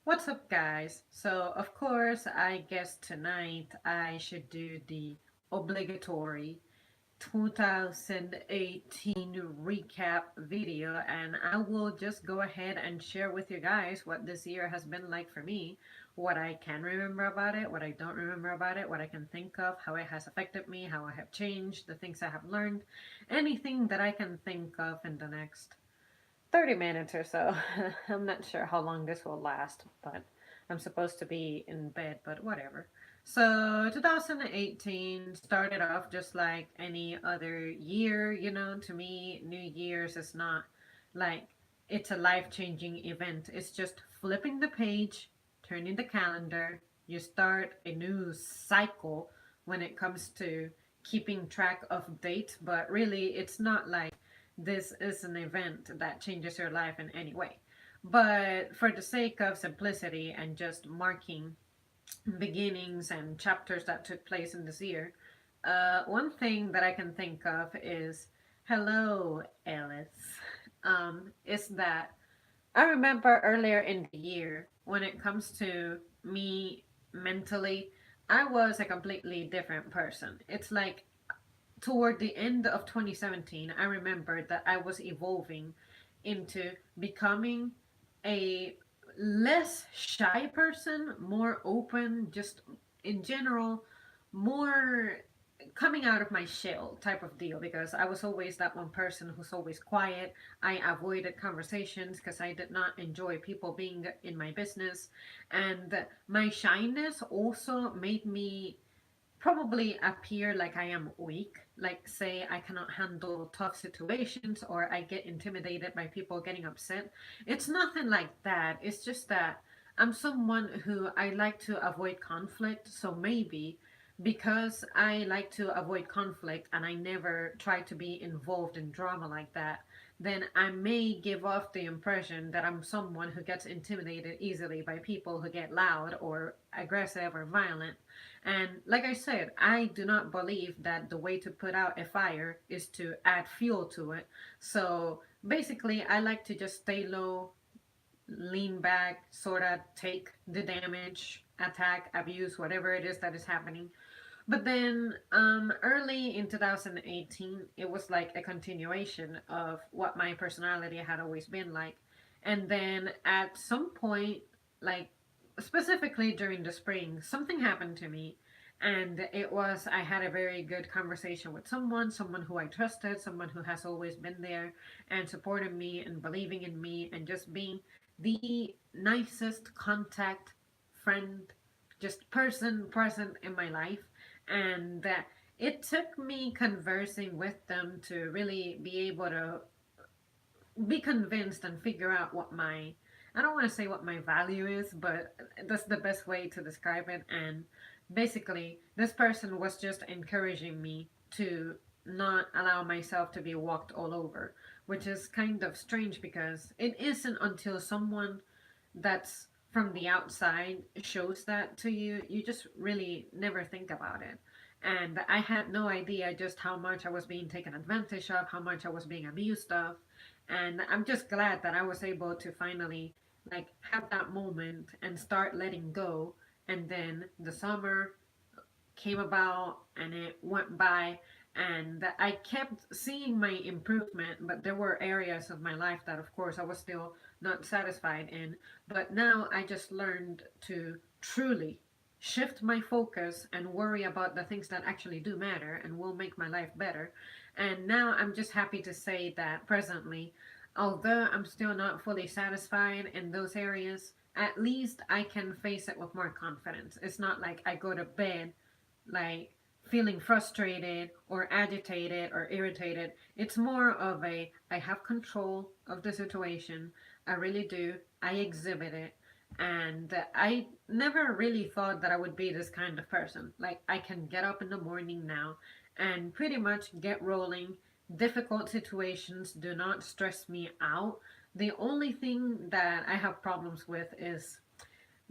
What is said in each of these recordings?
What's up, guys? So, of course, I guess tonight I should do the obligatory 2018 recap video, and I will just go ahead and share with you guys what this year has been like for me, what I can remember about it, what I don't remember about it, what I can think of, how it has affected me, how I have changed, the things I have learned, anything that I can think of in the next 30 minutes or so. I'm not sure how long this will last, but I'm supposed to be in bed, but whatever. So, 2018 started off just like any other year, to me, New Year's is not like it's a life changing event. It's just flipping the page, turning the calendar. You start a new cycle when it comes to keeping track of dates, but really, it's not like this is an event that changes your life in any way. But for the sake of simplicity and just marking beginnings and chapters that took place in this year, one thing that I can think of is hello, Alice. Is that I remember earlier in the year when it comes to me mentally, I was a completely different person. It's like toward the end of 2017, I remembered that I was evolving into becoming a less shy person, more open, just in general, more coming out of my shell type of deal, because I was always that one person who's always quiet. I avoided conversations because I did not enjoy people being in my business. And my shyness also made me probably appear like I am weak, like say I cannot handle tough situations or I get intimidated by people getting upset. It's nothing like that. It's just that I'm someone who I like to avoid conflict, so maybe because I like to avoid conflict and I never try to be involved in drama like that, then I may give off the impression that I'm someone who gets intimidated easily by people who get loud or aggressive or violent. And like I said, I do not believe that the way to put out a fire is to add fuel to it. So basically, I like to just stay low, lean back, sort of take the damage, attack, abuse, whatever it is that is happening. But then early in 2018, it was like a continuation of what my personality had always been like. And then at some point, like specifically during the spring, something happened to me. And it was, I had a very good conversation with someone who I trusted, someone who has always been there and supported me and believing in me and just being the nicest contact, friend, just person present in my life. And it took me conversing with them to really be able to be convinced and figure out what my, I don't want to say what my value is, but that's the best way to describe it. And basically, this person was just encouraging me to not allow myself to be walked all over, which is kind of strange because it isn't until someone that's from the outside shows that to you, you just really never think about it. And I had no idea just how much I was being taken advantage of, how much I was being abused of. And I'm just glad that I was able to finally like have that moment and start letting go. And then the summer came about and it went by, and I kept seeing my improvement, but there were areas of my life that of course I was still not satisfied in. But now I just learned to truly shift my focus and worry about the things that actually do matter and will make my life better. And now I'm just happy to say that presently, although I'm still not fully satisfied in those areas, at least I can face it with more confidence. It's not like I go to bed like feeling frustrated or agitated or irritated. It's more of a I have control of the situation. I really do. I exhibit it. And I never really thought that I would be this kind of person. Like, I can get up in the morning now and pretty much get rolling. Difficult situations do not stress me out. The only thing that I have problems with is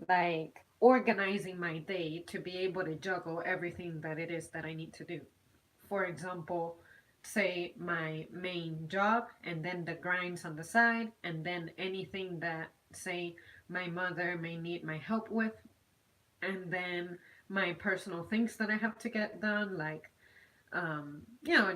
like organizing my day to be able to juggle everything that it is that I need to do. For example, say my main job and then the grinds on the side and then anything that say my mother may need my help with, and then my personal things that I have to get done, like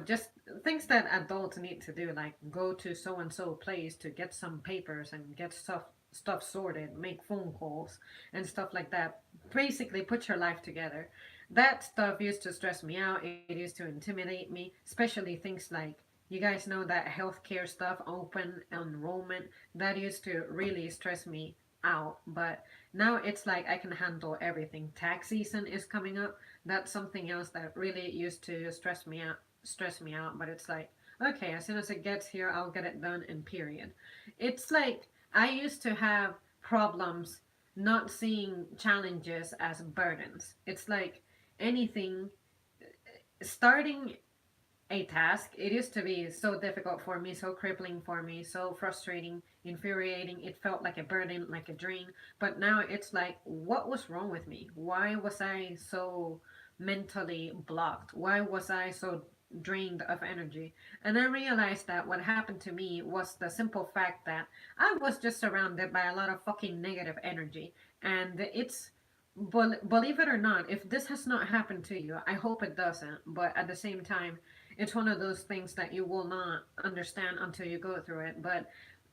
just things that adults need to do, like go to so and so place to get some papers and get stuff sorted, make phone calls and stuff like that. Basically, put your life together. That stuff used to stress me out. It used to intimidate me, especially things like, you guys know that healthcare stuff, open enrollment, that used to really stress me out. But now it's like I can handle everything. Tax season is coming up. That's something else that really used to stress me out, but it's like, okay, as soon as it gets here, I'll get it done, and period. It's like I used to have problems not seeing challenges as burdens. It's like anything, starting a task, it used to be so difficult for me, so crippling for me, so frustrating, infuriating. It felt like a burden, like a drain. But now it's like, what was wrong with me? Why was I so mentally blocked? Why was I so drained of energy? And I realized that what happened to me was the simple fact that I was just surrounded by a lot of fucking negative energy. And believe it or not, if this has not happened to you, I hope it doesn't. But at the same time, it's one of those things that you will not understand until you go through it. But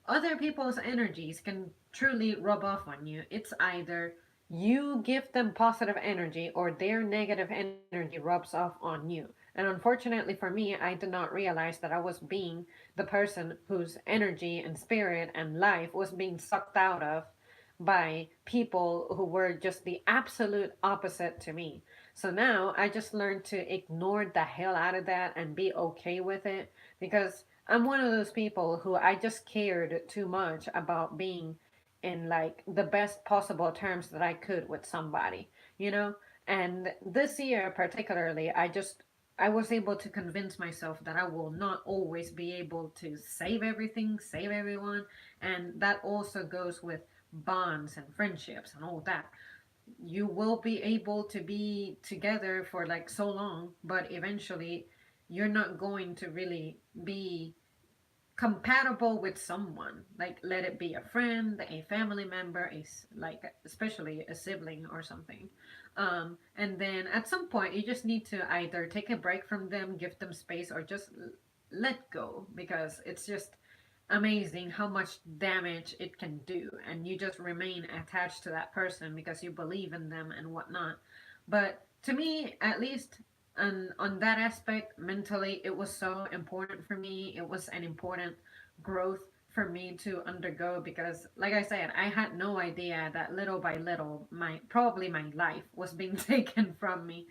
other people's energies can truly rub off on you. It's either you give them positive energy or their negative energy rubs off on you. And unfortunately for me, I did not realize that I was being the person whose energy and spirit and life was being sucked out of by people who were just the absolute opposite to me. So now I just learned to ignore the hell out of that and be okay with it, because I'm one of those people who I just cared too much about being in like the best possible terms that I could with somebody, you know? And this year particularly, I was able to convince myself that I will not always be able to save everything, save everyone, and that also goes with bonds and friendships and all that. You will be able to be together for like so long, but eventually you're not going to really be compatible with someone. Like, let it be a friend, a family member, like especially a sibling or something. And then at some point you just need to either take a break from them, give them space, or just let go, because it's just amazing how much damage it can do, and you just remain attached to that person because you believe in them and whatnot. But to me, at least, on that aspect, mentally, it was so important for me. It was an important growth for me to undergo, because like I said, I had no idea that little by little my life was being taken from me,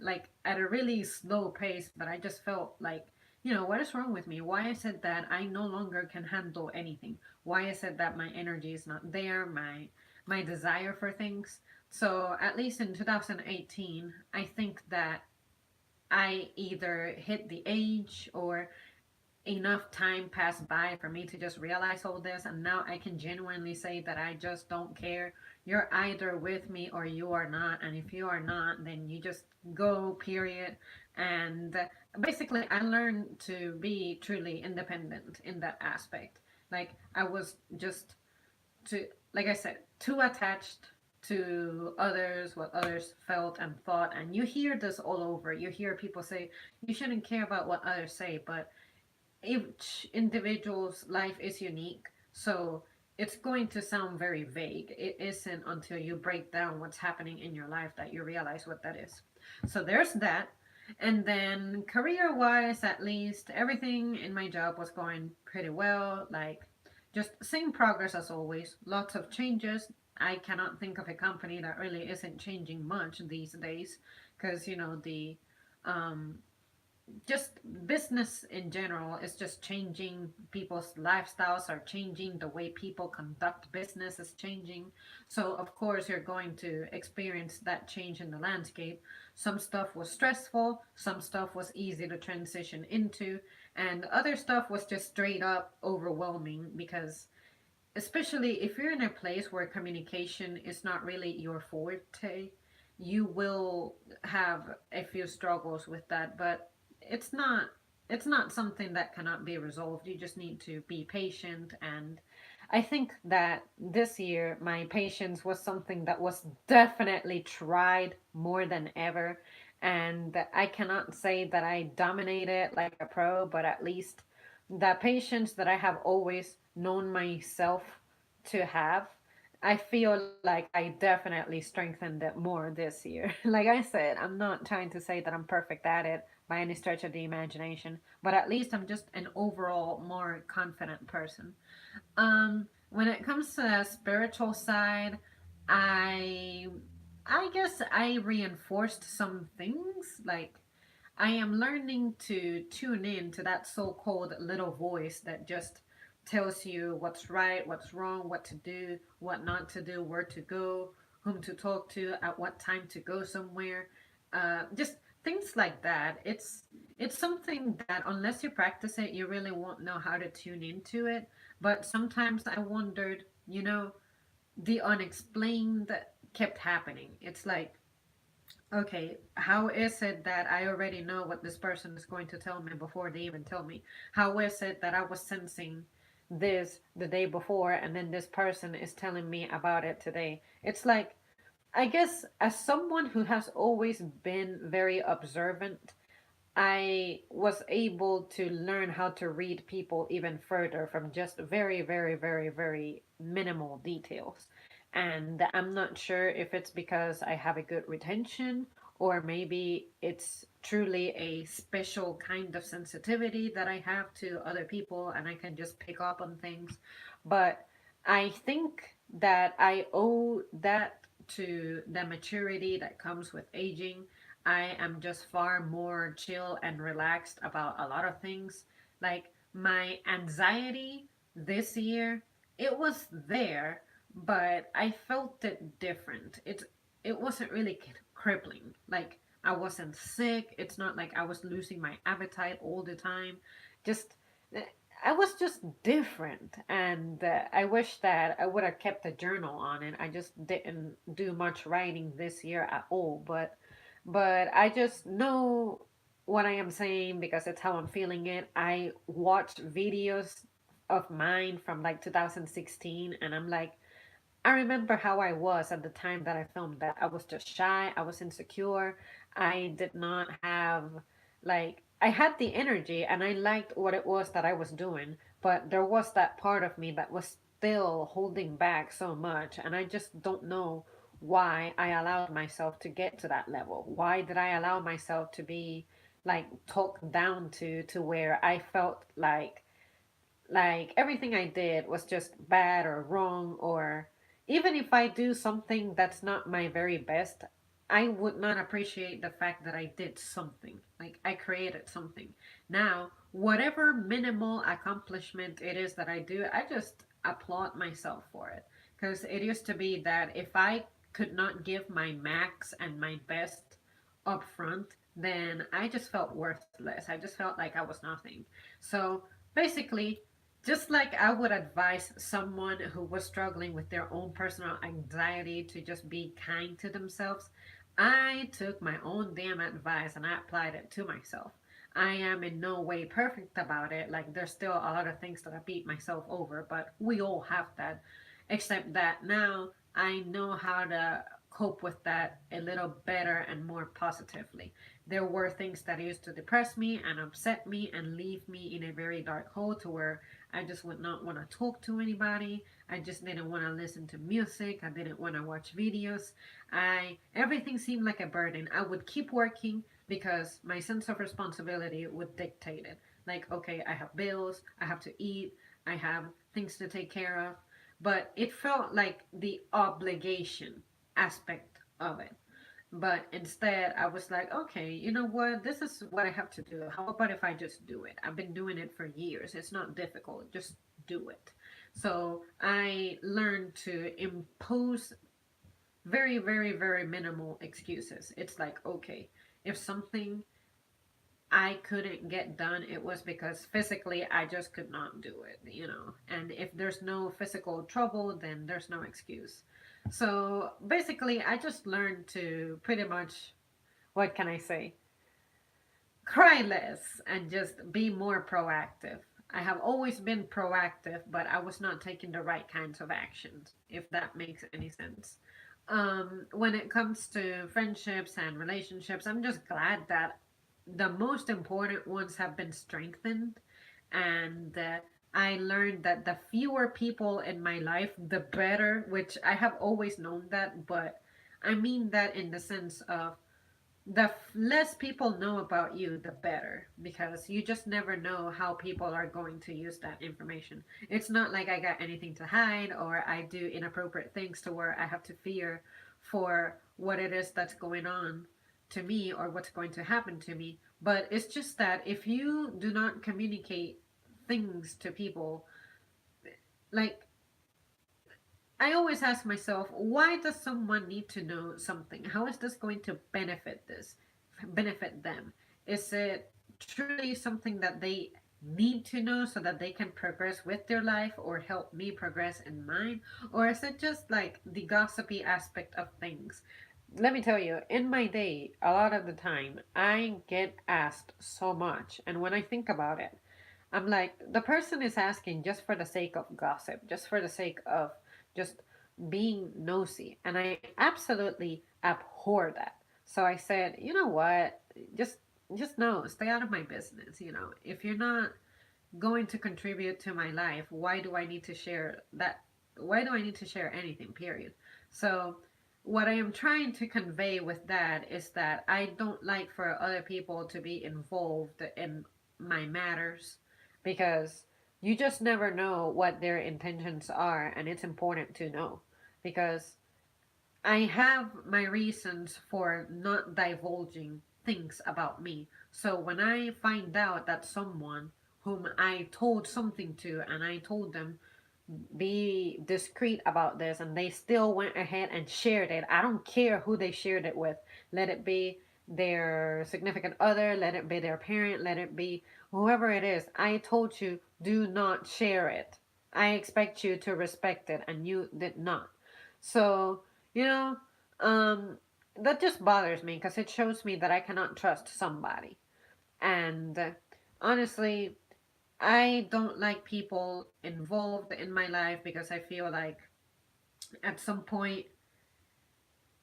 like at a really slow pace. But I just felt like, what is wrong with me? Why is it that I no longer can handle anything? Why is it that my energy is not there, my desire for things? So at least in 2018, I think that I either hit the age, or enough time passed by for me to just realize all this, and now I can genuinely say that I just don't care. You're either with me or you are not, and if you are not, then you just go, period. And basically, I learned to be truly independent in that aspect. Like, I was just to like I said, too attached to others, what others felt and thought. And you hear this all over. You hear people say you shouldn't care about what others say, but each individual's life is unique. So it's going to sound very vague. It isn't until you break down what's happening in your life that you realize what that is. So there's that. And then career wise, at least, everything in my job was going pretty well. Like, just same progress as always. Lots of changes. I cannot think of a company that really isn't changing much these days, because, the um, just business in general is just changing. People's lifestyles are changing, the way people conduct business is changing. So of course you're going to experience that change in the landscape. Some stuff was stressful, some stuff was easy to transition into, and other stuff was just straight up overwhelming, because especially if you're in a place where communication is not really your forte, you will have a few struggles with that. But it's not it's not something that cannot be resolved. You just need to be patient and I think that this year my patience was something that was definitely tried more than ever. And I cannot say that I dominated like a pro, but at least the patience that I have always known myself to have, I feel like I definitely strengthened it more this year. Like I said, I'm not trying to say that I'm perfect at it by any stretch of the imagination, but at least I'm just an overall more confident person. When it comes to the spiritual side, I I guess I reinforced some things. Like I am learning to tune in to that so-called little voice that just tells you what's right, what's wrong, what to do, what not to do, where to go, whom to talk to, at what time to go somewhere. Just things like that. It's something that unless you practice it, you really won't know how to tune into it. But sometimes I wondered, the unexplained kept happening. It's like, okay, how is it that I already know what this person is going to tell me before they even tell me? How is it that I was sensing this the day before and then this person is telling me about it today? It's like, I guess, as someone who has always been very observant, I was able to learn how to read people even further from just very, very, very, very minimal details. And I'm not sure if it's because I have a good retention or maybe it's truly a special kind of sensitivity that I have to other people and I can just pick up on things. But I think that I owe that to the maturity that comes with aging. I am just far more chill and relaxed about a lot of things. Like my anxiety this year, it was there, but I felt it different. It wasn't really crippling. Like I wasn't sick. It's not like I was losing my appetite all the time. Just I was just different, and I wish that I would have kept a journal on it. I just didn't do much writing this year at all, but I just know what I am saying because it's how I'm feeling it. I watched videos of mine from like 2016 and I'm like, I remember how I was at the time that I filmed that. I was just shy, I was insecure. I did not have like I had the energy and I liked what it was that I was doing, but there was that part of me that was still holding back so much and I just don't know why I allowed myself to get to that level. Why did I allow myself to be like talked down to where I felt like everything I did was just bad or wrong, or even if I do something that's not my very best, I would not appreciate the fact that I did something. Like I created something. Now, whatever minimal accomplishment it is that I do, I just applaud myself for it. Because it used to be that if I could not give my max and my best up front, then I just felt worthless. I just felt like I was nothing. So basically, just like I would advise someone who was struggling with their own personal anxiety to just be kind to themselves, I took my own damn advice and I applied it to myself. I am in no way perfect about it. Like, there's still a lot of things that I beat myself over, but we all have that. Except that now I know how to cope with that a little better and more positively. There were things that used to depress me and upset me and leave me in a very dark hole to where I just would not want to talk to anybody. I just didn't want to listen to music. I didn't want to watch videos. I Everything seemed like a burden. I would keep working because my sense of responsibility would dictate it. Like, okay, I have bills, I have to eat, I have things to take care of. But it felt like the obligation aspect of it. But instead, I was like, okay, you know what? This is what I have to do. How about if I just do it? I've been doing it for years. It's not difficult. Just do it. So I learned to impose very, very, very minimal excuses. It's like, okay, if something I couldn't get done, it was because physically I just could not do it. And if there's no physical trouble, then there's no excuse. So basically, I just learned to pretty much, what can I say? Cry less and just be more proactive. I have always been proactive, but I was not taking the right kinds of actions, if that makes any sense. When it comes to friendships and relationships, I'm just glad that the most important ones have been strengthened, and I learned that the fewer people in my life, the better, which I have always known that, but I mean that in the sense of the less people know about you, the better, because you just never know how people are going to use that information. It's not like I got anything to hide or I do inappropriate things to where I have to fear for what it is that's going on to me or what's going to happen to me. But it's just that if you do not communicate things to people, like, I always ask myself, why does someone need to know something? How is this going to benefit them? Is it truly something that they need to know so that they can progress with their life or help me progress in mine? Or is it just like the gossipy aspect of things? Let me tell you, in my day, a lot of the time, I get asked so much. And when I think about it, I'm like, the person is asking just for the sake of gossip, just for the sake of just being nosy. And I absolutely abhor that. So I said, you know what? Just just no, stay out of my business, you know. If you're not going to contribute to my life, why do I need to share that? Why do I need to share anything, period? So what I am trying to convey with that is that I don't like for other people to be involved in my matters, because you just never know what their intentions are, and it's important to know, because I have my reasons for not divulging things about me. So when I find out that someone whom I told something to and I told them be discreet about this and they still went ahead and shared it, I don't care who they shared it with. Let it be their significant other, let it be their parent, let it be whoever it is. I told you, do not share it. I expect you to respect it, and you did not. So, you know, um, that just bothers me because it shows me that I cannot trust somebody. And honestly, I don't like people involved in my life because I feel like at some point,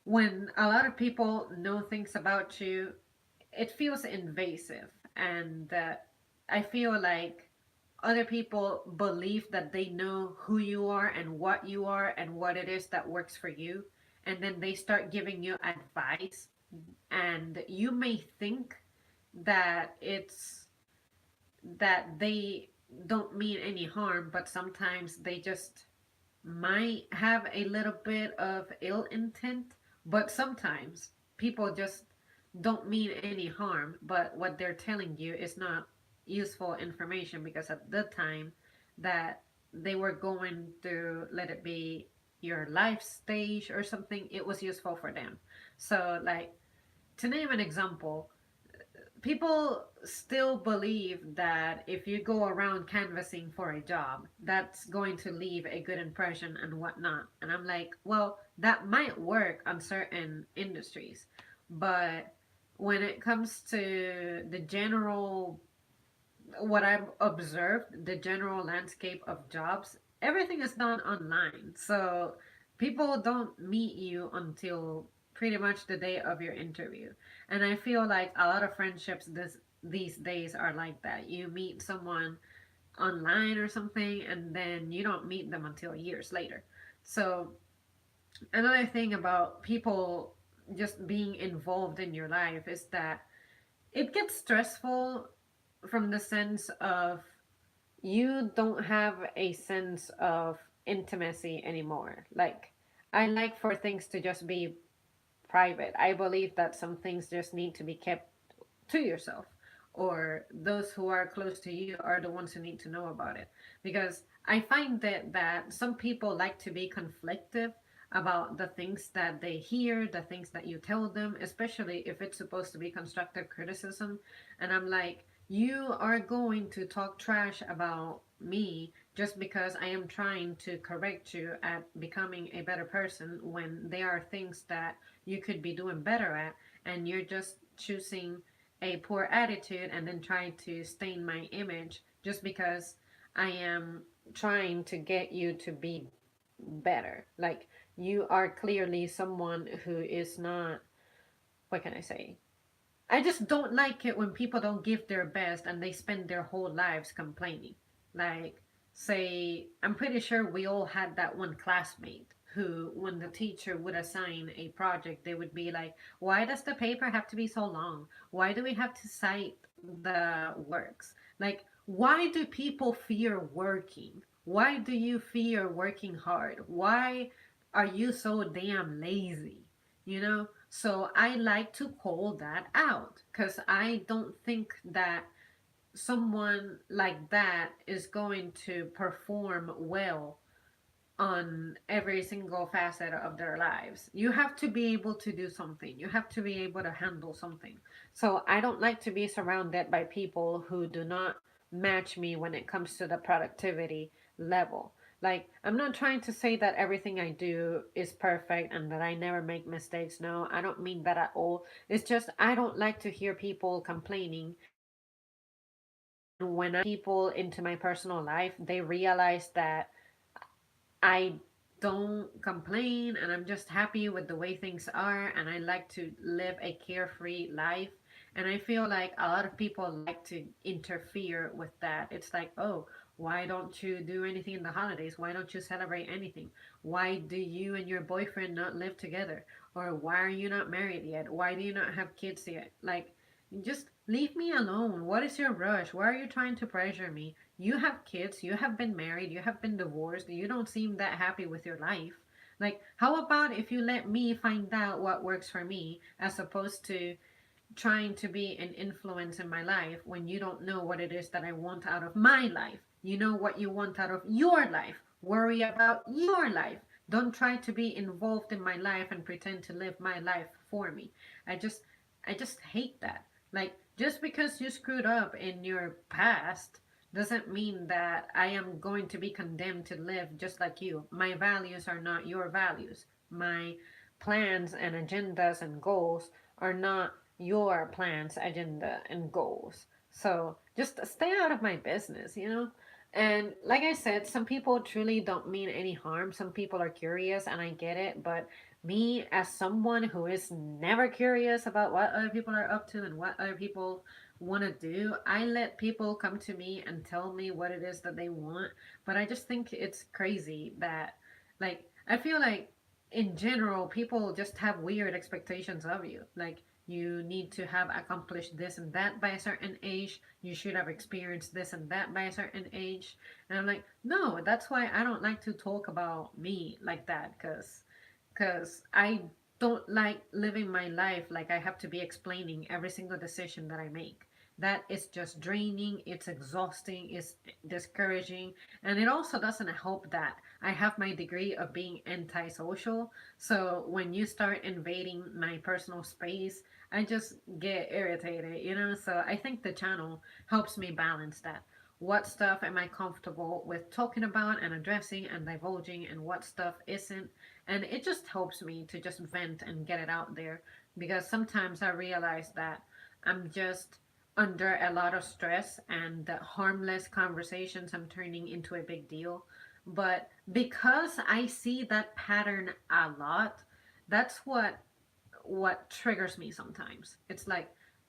when a lot of people know things about you, it feels invasive. And I feel like other people believe that they know who you are and what it is that works for you. And then they start giving you advice. And you may think that it's that they don't mean any harm, but sometimes they just might have a little bit of ill intent. But sometimes people just don't mean any harm, but what they're telling you is not useful information because at the time that they were going through, let it be your life stage or something, it was useful for them. So, like, to name an example, people still believe that if you go around canvassing for a job, that's going to leave a good impression and whatnot. And I'm like, well, that might work on certain industries, but when it comes to the general, what I've observed, the general landscape of jobs, everything is done online. So people don't meet you until pretty much the day of your interview. And I feel like a lot of friendships these days are like that. You meet someone online or something and then you don't meet them until years later. So another thing about people just being involved in your life is that it gets stressful from the sense of you don't have a sense of intimacy anymore. Like, I like for things to just be private. I believe that some things just need to be kept to yourself, or those who are close to you are the ones who need to know about it. Because I find that some people like to be conflictive about the things that they hear, the things that you tell them, especially if it's supposed to be constructive criticism. And I'm like, you are going to talk trash about me just because I am trying to correct you at becoming a better person, when there are things that you could be doing better at, and you're just choosing a poor attitude and then try to stain my image just because I am trying to get you to be better. Like, you are clearly someone who is not, what can I say? I just don't like it when people don't give their best and they spend their whole lives complaining. Like, say, I'm pretty sure we all had that one classmate who, when the teacher would assign a project, they would be like, why does the paper have to be so long? Why do we have to cite the works? Like, why do people fear working? Why do you fear working hard? Why are you so damn lazy? You know? So I like to call that out because I don't think that someone like that is going to perform well on every single facet of their lives. You have to be able to do something. You have to be able to handle something. So I don't like to be surrounded by people who do not match me when it comes to the productivity level. Like, I'm not trying to say that everything I do is perfect and that I never make mistakes. No, I don't mean that at all. It's just I don't like to hear people complaining. And when I people into my personal life, they realize that I don't complain and I'm just happy with the way things are and I like to live a carefree life. And I feel like a lot of people like to interfere with that. It's like, oh, why don't you do anything in the holidays? Why don't you celebrate anything? Why do you and your boyfriend not live together? Or why are you not married yet? Why do you not have kids yet? Like, just leave me alone. What is your rush? Why are you trying to pressure me? You have kids, you have been married, you have been divorced, you don't seem that happy with your life. Like, how about if you let me find out what works for me as opposed to trying to be an influence in my life when you don't know what it is that I want out of my life? You know what you want out of your life. Worry about your life. Don't try to be involved in my life and pretend to live my life for me. I just I just hate that. Like, just because you screwed up in your past doesn't mean that I am going to be condemned to live just like you. My values are not your values. My plans and agendas and goals are not your plans, agenda, and goals. So just stay out of my business, you know? And like I said, some people truly don't mean any harm. Some people are curious, and I get it. But me, as someone who is never curious about what other people are up to and what other people want to do, I let people come to me and tell me what it is that they want. But I just think it's crazy that, like, I feel like in general, people just have weird expectations of you. Like, you need to have accomplished this and that by a certain age. You should have experienced this and that by a certain age. And I'm like, no, that's why I don't like to talk about me like that, because I don't like living my life like I have to be explaining every single decision that I make. That is just draining, it's exhausting, it's discouraging, and it also doesn't help that I have my degree of being antisocial. So when you start invading my personal space, I just get irritated, you know? So I think the channel helps me balance that. What stuff am I comfortable with talking about and addressing and divulging, and what stuff isn't? And it just helps me to just vent and get it out there, because sometimes I realize that I'm just under a lot of stress and the harmless conversations I'm turning into a big deal. But because I see that pattern a lot, that's what triggers me sometimes. It's like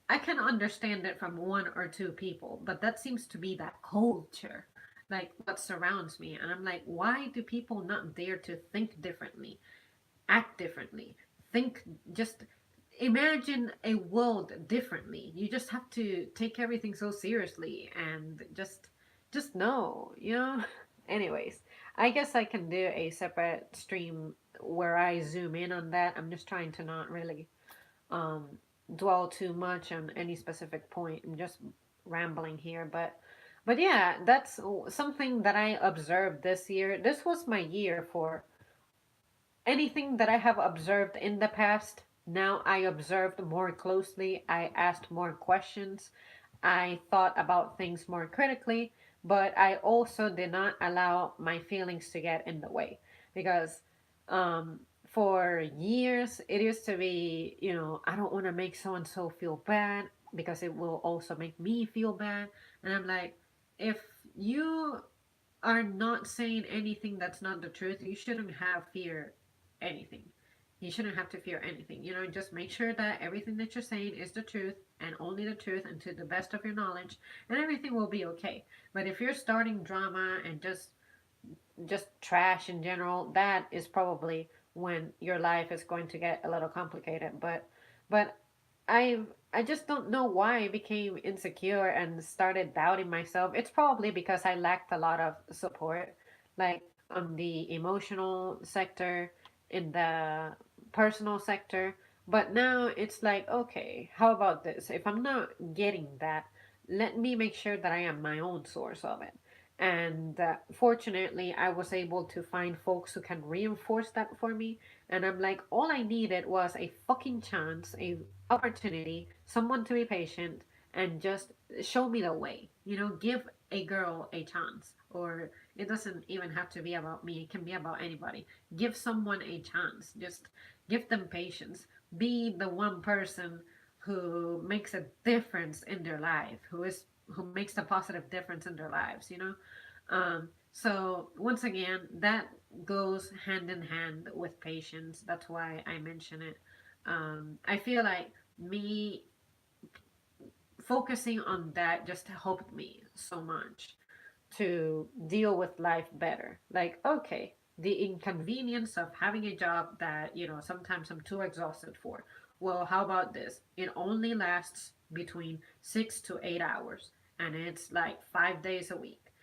I can understand it from one or two people, but that seems to be that culture, like what surrounds me. And I'm like, why do people not dare to think differently, act differently, think, just imagine a world differently? You just have to take everything so seriously and just know, you know? Anyways, I guess I can do a separate stream where I zoom in on that. I'm just trying to not really um, dwell too much on any specific point. I'm just rambling here, but yeah, that's something that I observed this year. This was my year for anything that I have observed in the past. Now I observed more closely. I asked more questions. I thought about things more critically, but I also did not allow my feelings to get in the way, because um, for years it used to be, you know, I don't want to make so and so feel bad because it will also make me feel bad. And I'm like, if you are not saying anything that's not the truth, you shouldn't have fear anything. You shouldn't have to fear anything. Just make sure that everything that you're saying is the truth and only the truth and to the best of your knowledge, and everything will be okay. But if you're starting drama and just trash in general, that is probably when your life is going to get a little complicated. But I just don't know why I became insecure and started doubting myself. It's probably because I lacked a lot of support, like on the emotional sector, in the personal sector. But now it's like, okay, how about this? If I'm not getting that, let me make sure that I am my own source of it. And fortunately, I was able to find folks who can reinforce that for me. And I'm like, all I needed was a fucking chance, a opportunity, someone to be patient, and just show me the way. Give a girl a chance. Or it doesn't even have to be about me, it can be about anybody. Give someone a chance. Just give them patience. Be the one person who makes a difference in their life, who makes a positive difference in their lives. So once again, that goes hand in hand with patience. That's why I mention it. I feel like me focusing on that just helped me so much to deal with life better. Like, okay, the inconvenience of having a job that, sometimes I'm too exhausted for. Well, how about this? It only lasts between 6 to 8 hours, and it's like 5 days a week.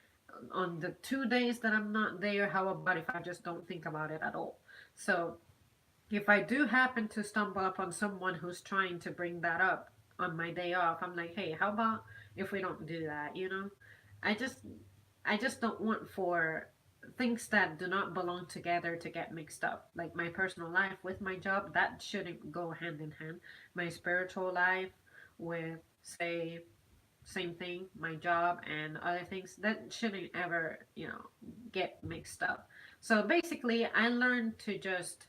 On the 2 days that I'm not there, how about if I just don't think about it at all? So if I do happen to stumble upon someone who's trying to bring that up on my day off, I'm like, hey, how about if we don't do that? I just I just don't want for things that do not belong together to get mixed up. Like my personal life with my job, that shouldn't go hand in hand. My spiritual life with, say, same thing, my job and other things, that shouldn't ever, get mixed up. So basically, I learned to just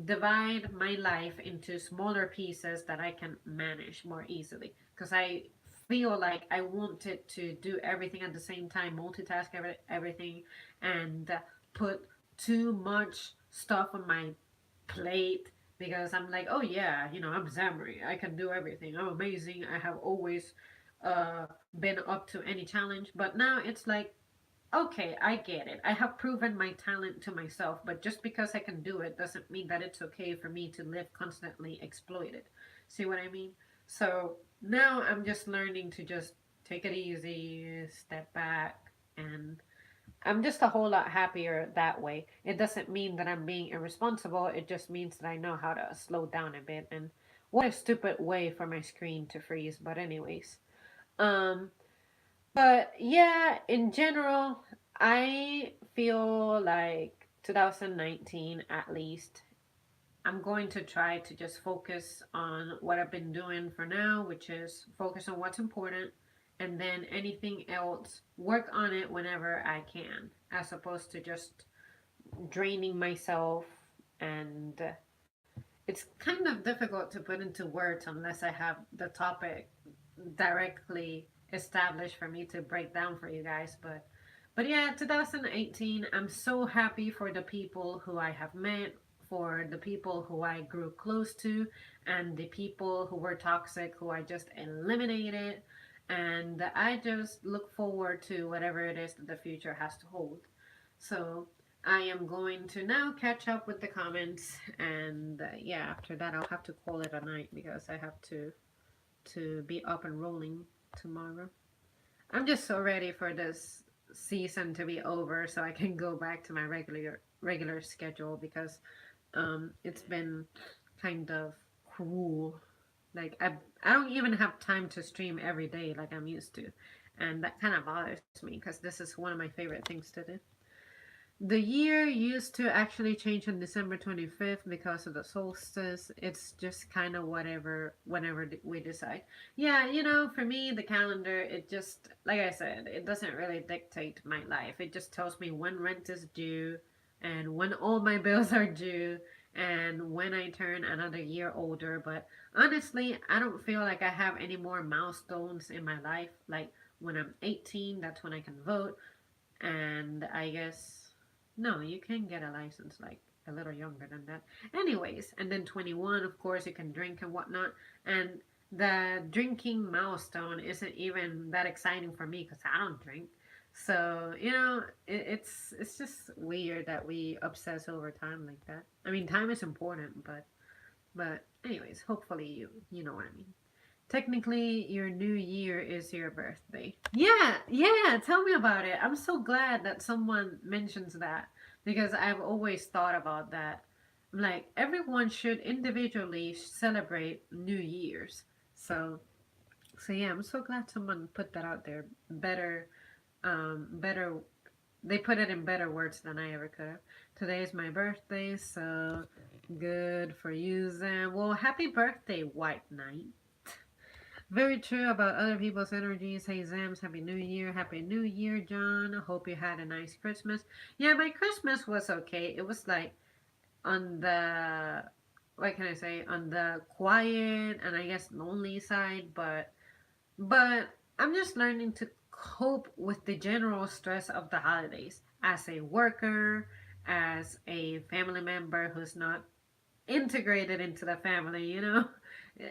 divide my life into smaller pieces that I can manage more easily. Because I feel like I wanted to do everything at the same time, multitask everything, and put too much stuff on my plate because I'm like, oh yeah, I'm Zamri. I can do everything. I'm amazing. I have always uh, been up to any challenge. But now it's like, okay, I get it. I have proven my talent to myself, but just because I can do it doesn't mean that it's okay for me to live constantly exploited. See what I mean? So now I'm just learning to just take it easy, step back, and I'm just a whole lot happier that way. It doesn't mean that I'm being irresponsible, it just means that I know how to slow down a bit. And what a stupid way for my screen to freeze, but, anyways. Um, but yeah, in general, I feel like 2019 at least, I'm going to try to just focus on what I've been doing for now, which is focus on what's important, and then anything else, work on it whenever I can, as opposed to just draining myself. And it's kind of difficult to put into words unless I have the topic directly established for me to break down for you guys. But yeah, 2018, I'm so happy for the people who I have met, for the people who I grew close to, and the people who were toxic who I just eliminated. And I just look forward to whatever it is that the future has to hold. So I am going to now catch up with the comments, and yeah, after that I'll have to call it a night because I have to be up and rolling tomorrow. I'm just so ready for this season to be over so I can go back to my regular schedule because it's been kind of cruel. Like I don't even have time to stream every day like I'm used to, and that kind of bothers me because this is one of my favorite things to do. The year used to actually change on December 25th because of the solstice. It's just kind of whatever, whenever we decide. Yeah, for me, the calendar, it just, like I said, it doesn't really dictate my life. It just tells me when rent is due and when all my bills are due and when I turn another year older. But honestly, I don't feel like I have any more milestones in my life. Like, when I'm 18, that's when I can vote. And I guess, no, you can get a license like a little younger than that. Anyways, and then 21, of course, you can drink and whatnot. And the drinking milestone isn't even that exciting for me because I don't drink. So it's just weird that we obsess over time like that. I mean, time is important, but anyways, hopefully you know what I mean. Technically, your new year is your birthday. Yeah, yeah, tell me about it. I'm so glad that someone mentions that because I've always thought about that. Like, everyone should individually celebrate New Year's. So, so yeah, I'm so glad someone put that out there. Better, they put it in better words than I ever could have. Today is my birthday, so good for you, Zam. Well, happy birthday, White Knight. Very true about other people's energies. Hey, Zams, Happy New Year. Happy New Year, John. Hope you had a nice Christmas. Yeah, my Christmas was okay. It was like on the, what can I say, on the quiet and I guess lonely side, but I'm just learning to cope with the general stress of the holidays as a worker, as a family member who's not integrated into the family.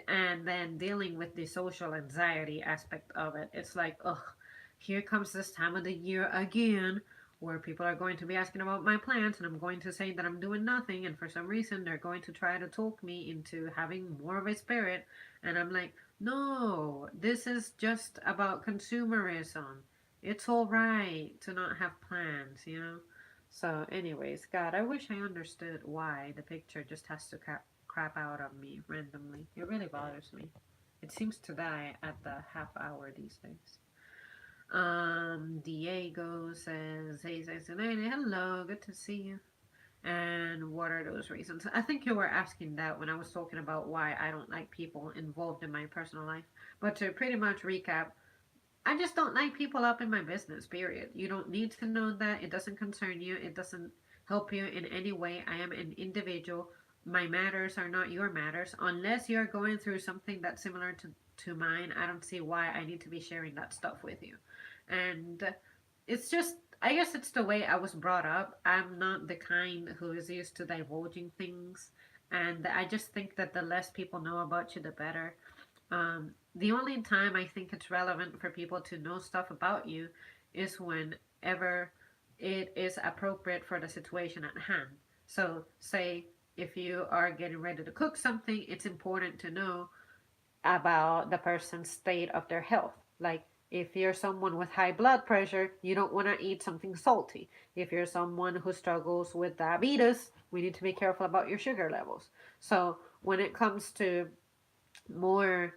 And then dealing with the social anxiety aspect of it. It's like, ugh, here comes this time of the year again where people are going to be asking about my plans and I'm going to say that I'm doing nothing, and for some reason they're going to try to talk me into having more of a spirit, and I'm like, no, this is just about consumerism. It's all right to not have plans. So, anyways, God, I wish I understood why the picture just has to crap out on me randomly. It really bothers me. It seems to die at the half hour these days. Diego says, hey, hello, good to see you. And what are those reasons? I think you were asking that when I was talking about why I don't like people involved in my personal life. But to pretty much recap, I just don't like people up in my business, period. You don't need to know that. It doesn't concern you. It doesn't help you in any way. I am an individual. My matters are not your matters. Unless you're going through something that's similar to mine, I don't see why I need to be sharing that stuff with you. And it's just, I guess it's the way I was brought up. I'm not the kind who is used to divulging things. And I just think that the less people know about you, the better. The only time I think it's relevant for people to know stuff about you is whenever it is appropriate for the situation at hand. So, say if you are getting ready to cook something, it's important to know about the person's state of their health. Like, if you're someone with high blood pressure, you don't want to eat something salty. If you're someone who struggles with diabetes, we need to be careful about your sugar levels. So, when it comes to more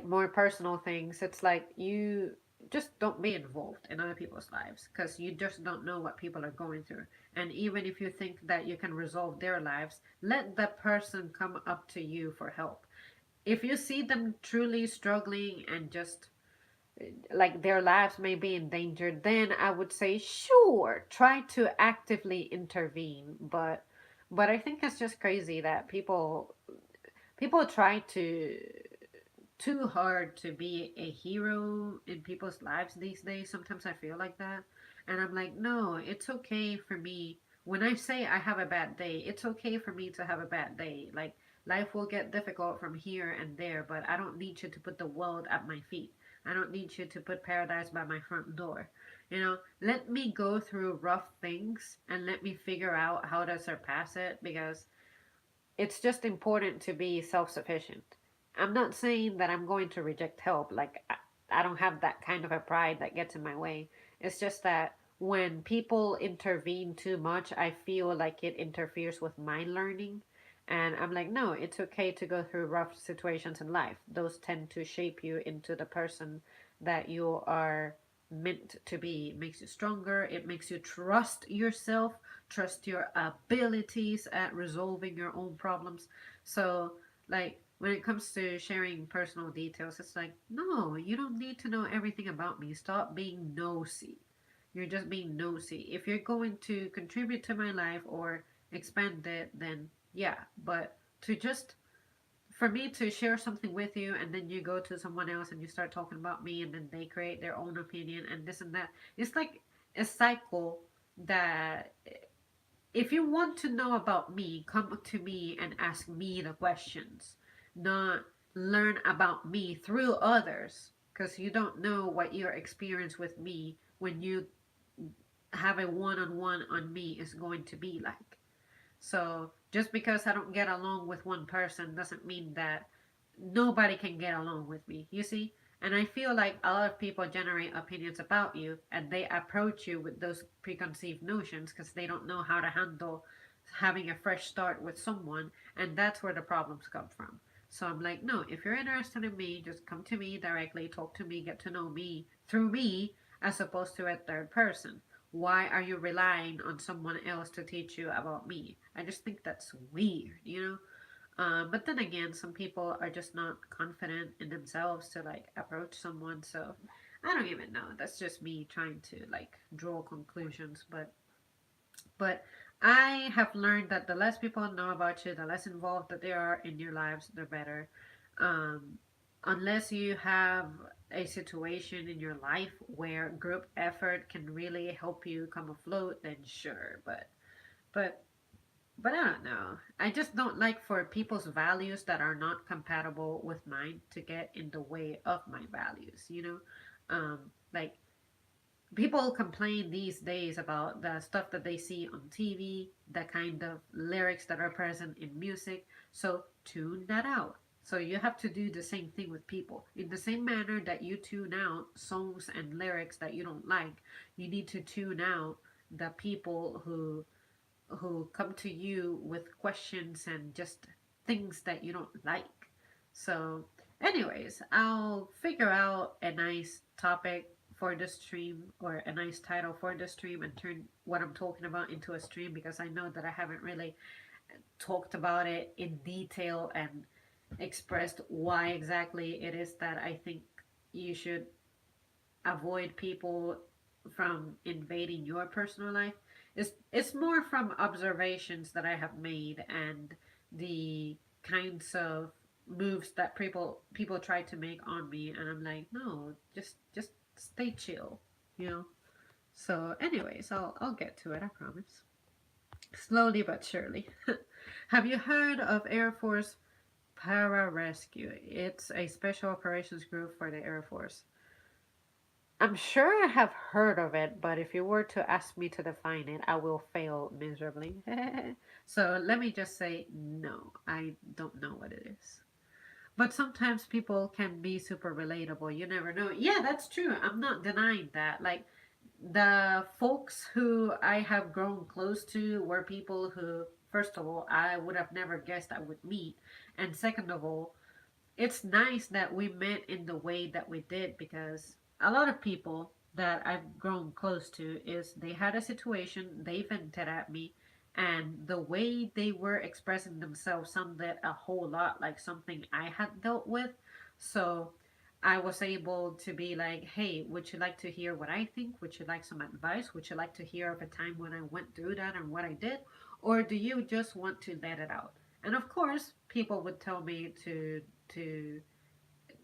more personal things, it's like you just don't be involved in other people's lives because you just don't know what people are going through. And even if you think that you can resolve their lives, let the person come up to you for help. If you see them truly struggling and just like their lives may be endangered, then I would say sure, try to actively intervene. But I think it's just crazy that people try to too hard to be a hero in people's lives these days. Sometimes I feel like that. And I'm like, no, it's okay for me. When I say I have a bad day, it's okay for me to have a bad day. Like, life will get difficult from here and there, but I don't need you to put the world at my feet. I don't need you to put paradise by my front door. Let me go through rough things and let me figure out how to surpass it, because it's just important to be self sufficient. I'm not saying that I'm going to reject help. Like, I don't have that kind of a pride that gets in my way. It's just that when people intervene too much, I feel like it interferes with my learning. And I'm like, no, it's okay to go through rough situations in life. Those tend to shape you into the person that you are meant to be. It makes you stronger. It makes you trust yourself, trust your abilities at resolving your own problems. So, like, when it comes to sharing personal details, it's like, no, you don't need to know everything about me. Stop being nosy. You're just being nosy. If you're going to contribute to my life or expand it, then yeah. But to just for me to share something with you and then you go to someone else and you start talking about me and then they create their own opinion and this and that. It's like a cycle that if you want to know about me, come to me and ask me the questions, not learn about me through others because you don't know what your experience with me when you have a one-on-one on me is going to be like. So just because I don't get along with one person doesn't mean that nobody can get along with me, you see? And I feel like a lot of people generate opinions about you and they approach you with those preconceived notions because they don't know how to handle having a fresh start with someone, and that's where the problems come from. So I'm like, no, if you're interested in me, just come to me directly, talk to me, get to know me through me as opposed to a third person. Why are you relying on someone else to teach you about me? I just think that's weird, you know? But then again, some people are just not confident in themselves to like approach someone. So I don't even know. That's just me trying to like draw conclusions. But I have learned that the less people know about you, the less involved that they are in your lives, the better. Um, unless you have a situation in your life where group effort can really help you come afloat, then sure. But but I don't know. I just don't like for people's values that are not compatible with mine to get in the way of my values, you know? Like people complain these days about the stuff that they see on TV, the kind of lyrics that are present in music. So tune that out. So you have to do the same thing with people. In the same manner that you tune out songs and lyrics that you don't like, you need to tune out the people who come to you with questions and just things that you don't like. So, anyways, I'll figure out a nice topic for the stream or a nice title for the stream and turn what I'm talking about into a stream because I know that I haven't really talked about it in detail and expressed why exactly it is that I think you should avoid people from invading your personal life. It's more from observations that I have made and the kinds of moves that people try to make on me, and I'm like, no, just stay chill, you know. So, anyways, I'll get to it. I promise. Slowly but surely. Have you heard of Air Force Pararescue? It's a special operations group for the Air Force. I'm sure I have heard of it, but if you were to ask me to define it, I will fail miserably. So let me just say no, I don't know what it is. But sometimes people can be super relatable. You never know. Yeah, that's true. I'm not denying that. Like the folks who I have grown close to were people who, first of all, I would have never guessed I would meet. And second of all, it's nice that we met in the way that we did because a lot of people that I've grown close to is they had a situation, they vented at me, and the way they were expressing themselves sounded a whole lot like something I had dealt with. So I was able to be like, hey, would you like to hear what I think? Would you like some advice? Would you like to hear of a time when I went through that and what I did? Or do you just want to let it out? And of course, people would tell me to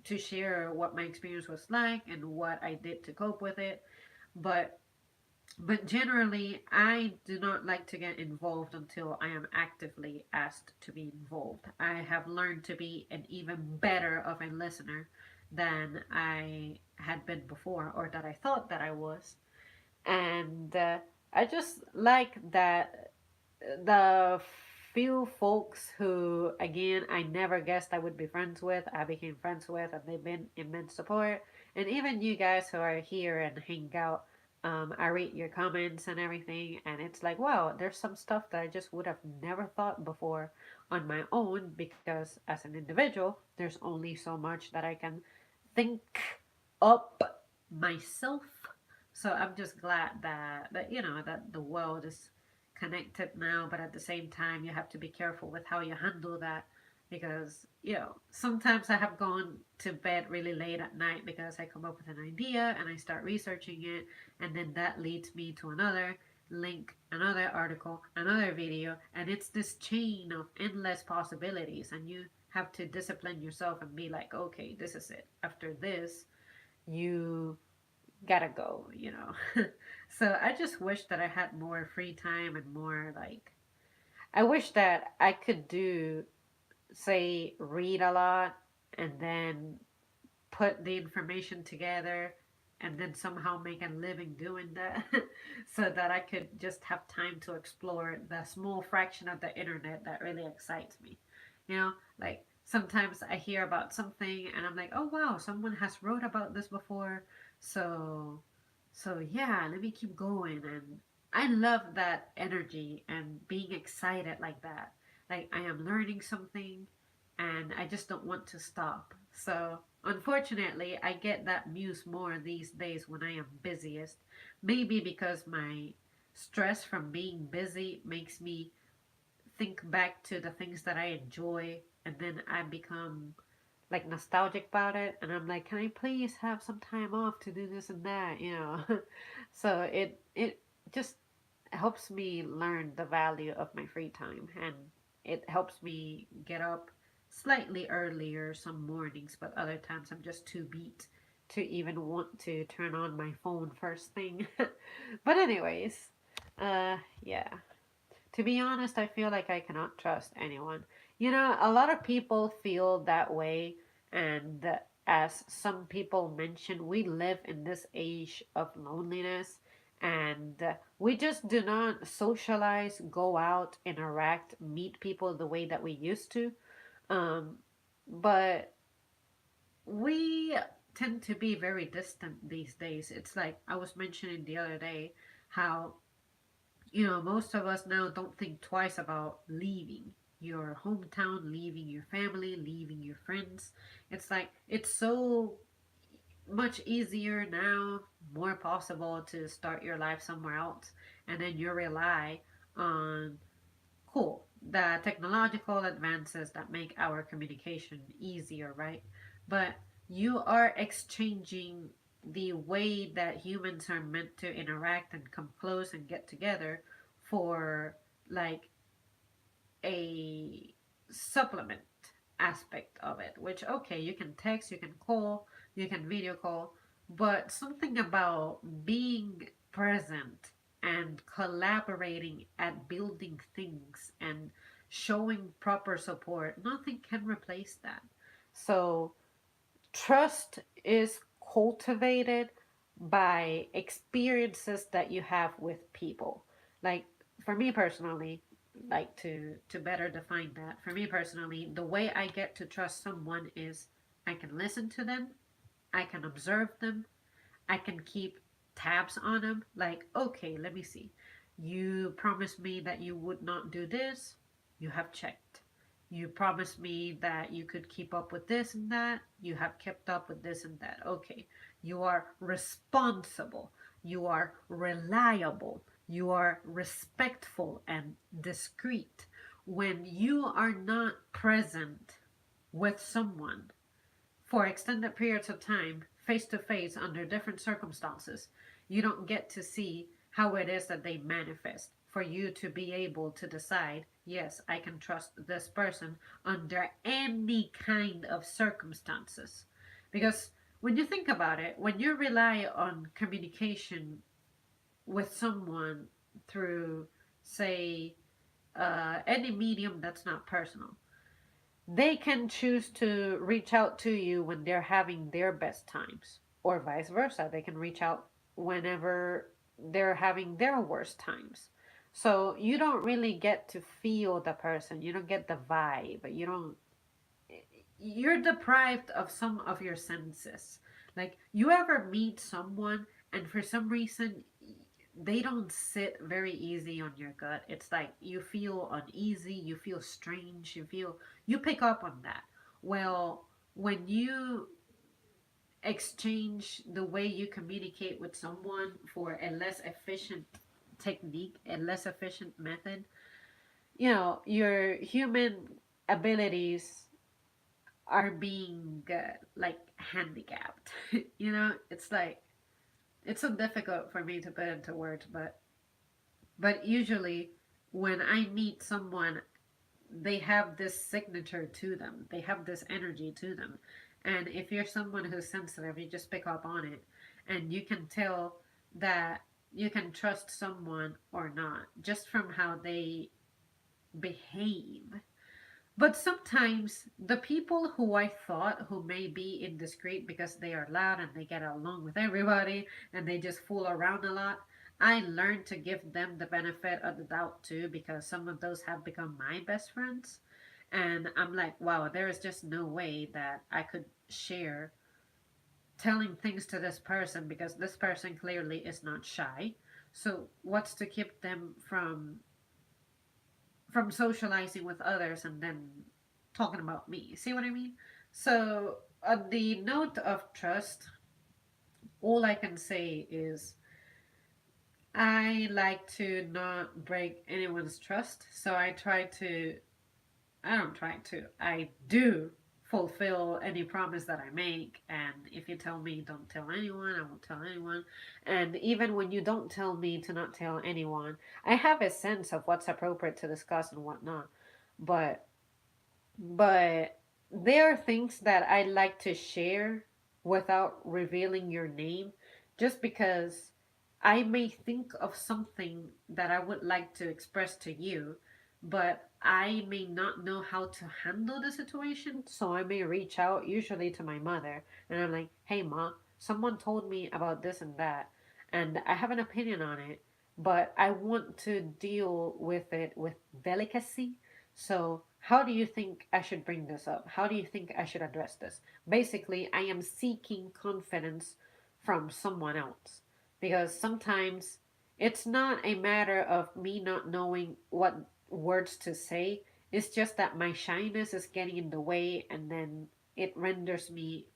to share what my experience was like and what I did to cope with it. But but generally, I do not like to get involved until I am actively asked to be involved. I have learned to be an even better of a listener than I had been before, or that I thought that I was. And I just like that the few folks who, again, I never guessed I would be friends with, I became friends with, and they've been immense support. And even you guys who are here and hang out, I read your comments and everything, and it's like, wow, there's some stuff that I just would have never thought before on my own because as an individual, there's only so much that I can think up myself. So I'm just glad that you know that the world is connected now, but at the same time, you have to be careful with how you handle that because, you know, sometimes I have gone to bed really late at night because I come up with an idea and I start researching it, and then that leads me to another. link, another article, another video, and it's this chain of endless possibilities, and you have to discipline yourself and be like, okay, this is it. After this, you gotta go, you know. So I just wish that I had more free time and more like, I wish that I could do, say, read a lot and then put the information together and then somehow make a living doing that so that I could just have time to explore the small fraction of the internet that really excites me. You know, like sometimes I hear about something and I'm like, "Oh wow, someone has wrote about this before." So yeah, let me keep going, and I love that energy and being excited like that. Like I am learning something and I just don't want to stop. So, unfortunately, I get that muse more these days when I am busiest. Maybe because my stress from being busy makes me think back to the things that I enjoy, and then I become like nostalgic about it, and I'm like, can I please have some time off to do this and that, you know? So it just helps me learn the value of my free time, and it helps me get up slightly earlier some mornings, but other times I'm just too beat to even want to turn on my phone first thing. But anyways, yeah. To be honest, I feel like I cannot trust anyone. You know, a lot of people feel that way, and as some people mention, we live in this age of loneliness, and we just do not socialize, go out, interact, meet people the way that we used to. Um, but we tend to be very distant these days. It's like I was mentioning the other day how, you know, most of us now don't think twice about leaving your hometown, leaving your family, leaving your friends. It's like it's so much easier now, more possible to start your life somewhere else, and then you rely on, cool, the technological advances that make our communication easier, right? But you are exchanging the way that humans are meant to interact and come close and get together for like a supplement aspect of it, which, okay, you can text, you can call, you can video call, but something about being present and collaborating at building things and showing proper support, nothing can replace that. So trust is cultivated by experiences that you have with people. Like for me personally, like to better define that, for me personally, the way I get to trust someone is I can listen to them, I can observe them, I can keep tabs on them. Like, okay, let me see. You promised me that you would not do this. You have checked. You promised me that you could keep up with this and that. You have kept up with this and that. Okay. You are responsible. You are reliable. You are respectful and discreet. When you are not present with someone for extended periods of time, face to face, under different circumstances, you don't get to see how it is that they manifest for you to be able to decide, yes, I can trust this person under any kind of circumstances. Because when you think about it, when you rely on communication with someone through, say, any medium that's not personal, they can choose to reach out to you when they're having their best times, or vice versa. They can reach out whenever they're having their worst times. So you don't really get to feel the person, you don't get the vibe, you don't, you're deprived of some of your senses. Like, you ever meet someone and for some reason they don't sit very easy on your gut. It's like you feel uneasy, you feel strange, you pick up on that. Well, when you exchange the way you communicate with someone for a less efficient technique, a less efficient method, you know, your human abilities are being like handicapped. You know, it's like it's so difficult for me to put into words, but But usually, when I meet someone, they have this signature to them, they have this energy to them. And if you're someone who's sensitive, you just pick up on it. And you can tell that you can trust someone or not just from how they behave. But sometimes the people who I thought who may be indiscreet because they are loud and they get along with everybody and they just fool around a lot, I learned to give them the benefit of the doubt too, because some of those have become my best friends. And I'm like, wow, there is just no way that I could share telling things to this person because this person clearly is not shy. So what's to keep them from socializing with others and then talking about me? See what I mean? So, on the note of trust, all I can say is I like to not break anyone's trust. So, I don't try to, I do fulfill any promise that I make. And if you tell me don't tell anyone, I won't tell anyone. And even when you don't tell me to not tell anyone, I have a sense of what's appropriate to discuss and whatnot. But but there are things that I like to share without revealing your name just because I may think of something that I would like to express to you, but I may not know how to handle the situation, so I may reach out usually to my mother and I'm like, "Hey ma, someone told me about this and that and I have an opinion on it, but I want to deal with it with delicacy, so, how do you think I should bring this up? How do you think I should address this?" Basically, I am seeking confidence from someone else because sometimes it's not a matter of me not knowing what words to say. It's just that my shyness is getting in the way and then it renders me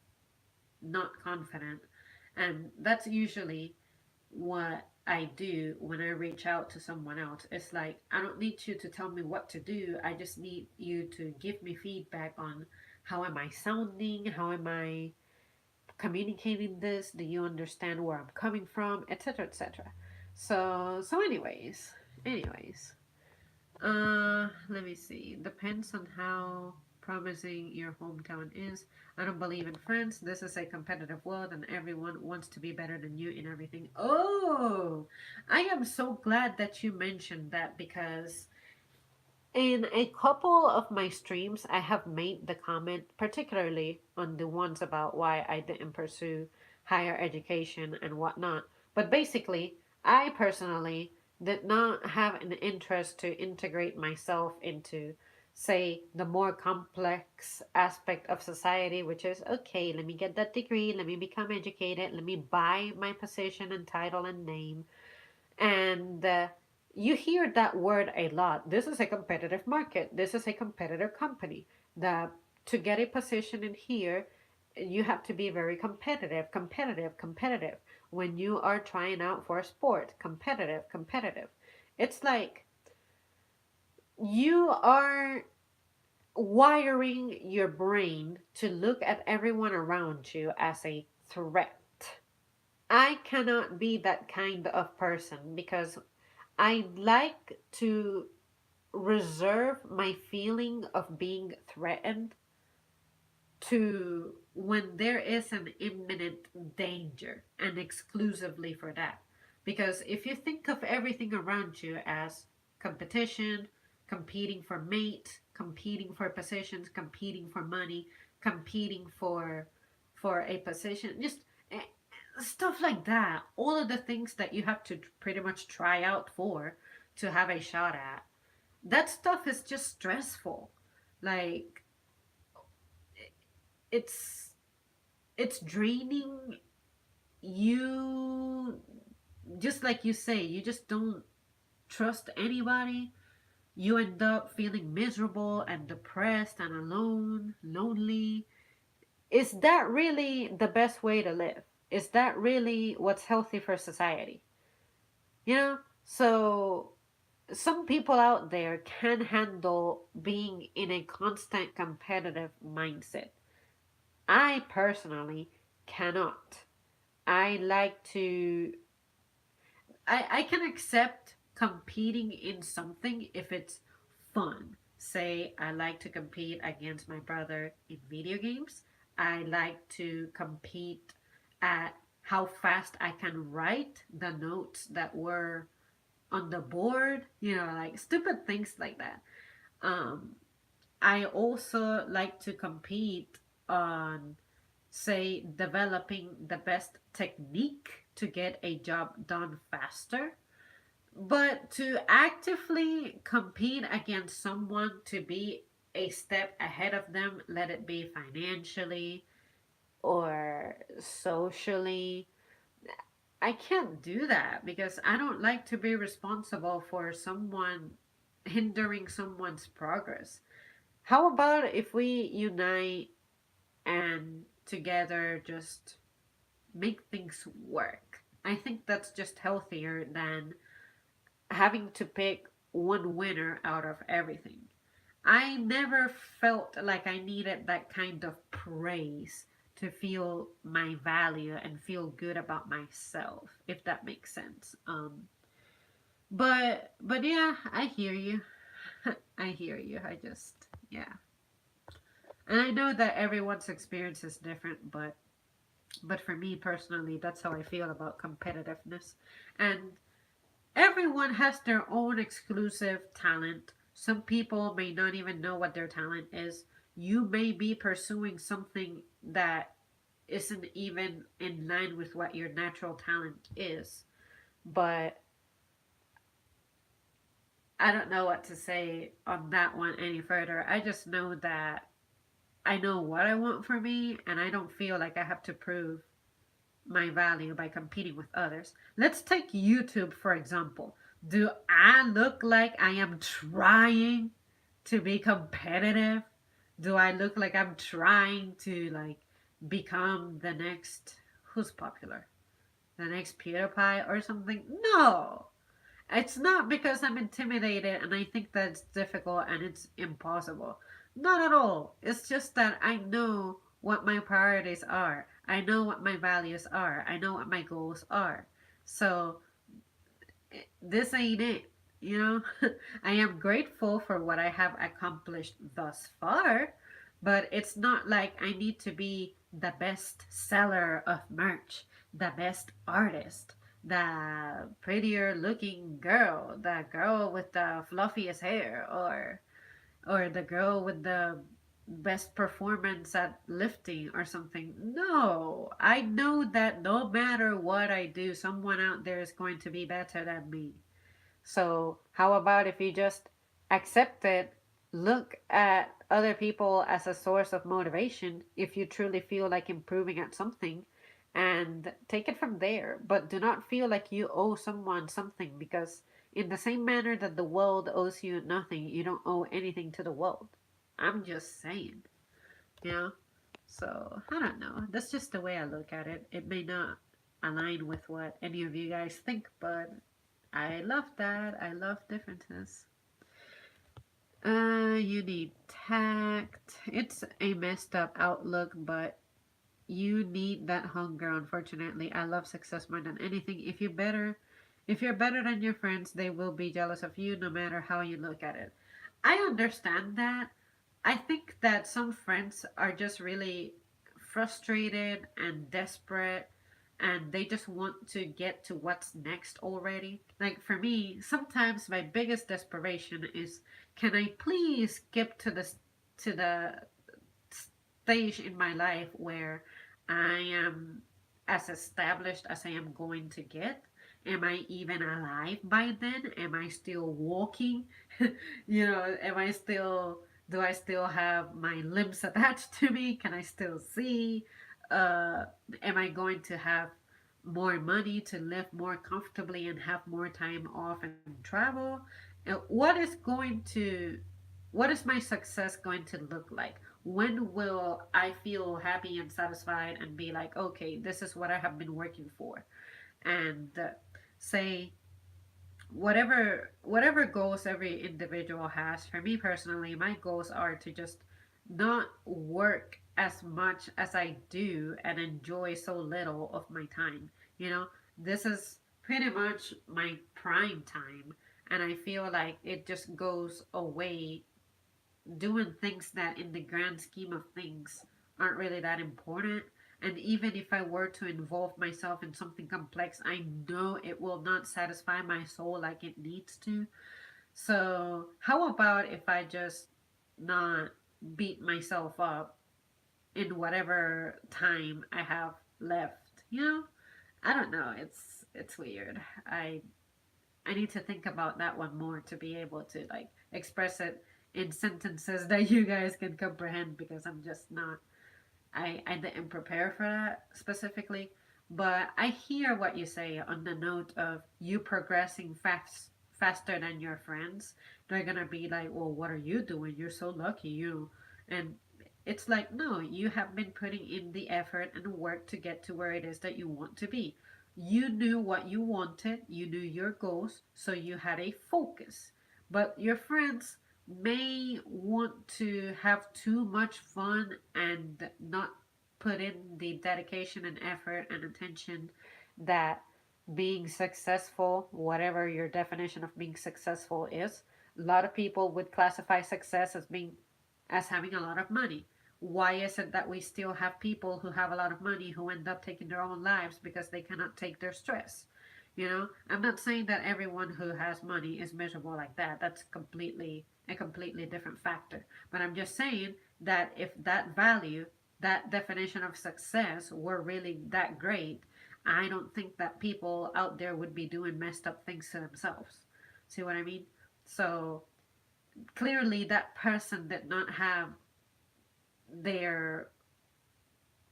not confident. And that's usually what I do when I reach out to someone else. It's like, I don't need you to tell me what to do. I just need you to give me feedback on how am I sounding? How am I communicating this? Do you understand where I'm coming from? Etc. etc. So anyways, let me see. Depends on how promising your hometown is. I don't believe in friends. This is a competitive world and everyone wants to be better than you in everything. Oh, I am so glad that you mentioned that because in a couple of my streams, I have made the comment, particularly on the ones about why I didn't pursue higher education and whatnot. But basically, I personally did not have an interest to integrate myself into, say, the more complex aspect of society, which is okay, let me get that degree, let me become educated, let me buy my position and title and name, and you hear that word a lot. This is a competitive market. This is a competitive company. That to get a position in here, you have to be very competitive, competitive, competitive. When you are trying out for a sport, competitive, competitive. It's like you are wiring your brain to look at everyone around you as a threat. I cannot be that kind of person because I like to reserve my feeling of being threatened to when there is an imminent danger and exclusively for that. Because if you think of everything around you as competition, competing for mate, competing for positions, competing for money, competing for a position, just eh, stuff like that. All of the things that you have to pretty much try out for to have a shot at. That stuff is just stressful. Like it's it's draining. You just like you say, you just don't trust anybody. You end up feeling miserable and depressed and alone, lonely. Is that really the best way to live? Is that really what's healthy for society? You know? So some people out there can handle being in a constant competitive mindset. I personally cannot. I like to I can accept competing in something if it's fun. Say, I like to compete against my brother in video games. I like to compete at how fast I can write the notes that were on the board, like stupid things like that. Um, I also like to compete on, say, developing the best technique to get a job done faster. But to actively compete against someone to be a step ahead of them, let it be financially or socially, I can't do that because I don't like to be responsible for someone hindering someone's progress. How about if we unite and together just make things work? I think that's just healthier than having to pick one winner out of everything. I never felt like I needed that kind of praise to feel my value and feel good about myself, if that makes sense. But yeah, I hear you. I hear you. I just yeah. And I know that everyone's experience is different, but for me personally, that's how I feel about competitiveness. And everyone has their own exclusive talent. Some people may not even know what their talent is. You may be pursuing something that isn't even in line with what your natural talent is. But I don't know what to say on that one any further. I just know that I know what I want for me, and I don't feel like I have to prove my value by competing with others. Let's take YouTube for example. Do I look like I am trying to be competitive? Do I look like I'm trying to like become the next who's popular? The next PewDiePie or something? No. It's not because I'm intimidated and I think that's difficult and it's impossible. Not at all. It's just that I know what my priorities are. I know what my values are. I know what my goals are. So this ain't it. You know, I am grateful for what I have accomplished thus far, but it's not like I need to be the best seller of merch, the best artist, the prettier looking girl, the girl with the fluffiest hair, or the girl with the best performance at lifting or something. No, I know that no matter what I do, someone out there is going to be better than me. So, how about if you just accept it, look at other people as a source of motivation if you truly feel like improving at something and take it from there. But do not feel like you owe someone something because, in the same manner that the world owes you nothing, you don't owe anything to the world. I'm just saying, you know? So, I don't know. That's just the way I look at it. It may not align with what any of you guys think, but I love that. I love differences. You need tact. It's a messed up outlook, but you need that hunger, unfortunately. I love success more than anything. If you're better than your friends, they will be jealous of you no matter how you look at it. I understand that. I think that some friends are just really frustrated and desperate and they just want to get to what's next already. Like for me, sometimes my biggest desperation is can I please skip to the stage in my life where I am as established as I am going to get? Am I even alive by then? Am I still walking? Am I still, do I still have my limbs attached to me? Can I still see? Uh, am I going to have more money to live more comfortably and have more time off and travel? What is my success going to look like? When will I feel happy and satisfied and be like, okay, this is what I have been working for? And say whatever goals every individual has. For me personally, my goals are to just not work as much as I do and enjoy so little of my time. This is pretty much my prime time. And I feel like it just goes away doing things that in the grand scheme of things aren't really that important. And even if I were to involve myself in something complex, I know it will not satisfy my soul like it needs to. So how about if I just not beat myself up in whatever time I have left? I don't know. It's weird. I need to think about that one more to be able to like express it in sentences that you guys can comprehend, because I'm just not, I didn't prepare for that specifically. But I hear what you say on the note of you progressing faster than your friends. They're gonna be like, well, what are you doing? You're so lucky, you. And it's like, no, you have been putting in the effort and work to get to where it is that you want to be. You knew what you wanted, you knew your goals, so you had a focus. But your friends may want to have too much fun and not put in the dedication and effort and attention that being successful, whatever your definition of being successful is, a lot of people would classify success as being as having a lot of money. Why is it that we still have people who have a lot of money who end up taking their own lives because they cannot take their stress? I'm not saying that everyone who has money is miserable like that. That's a completely different factor. But I'm just saying that if that value, that definition of success were really that great, I don't think that people out there would be doing messed up things to themselves. See what I mean? So clearly that person did not have their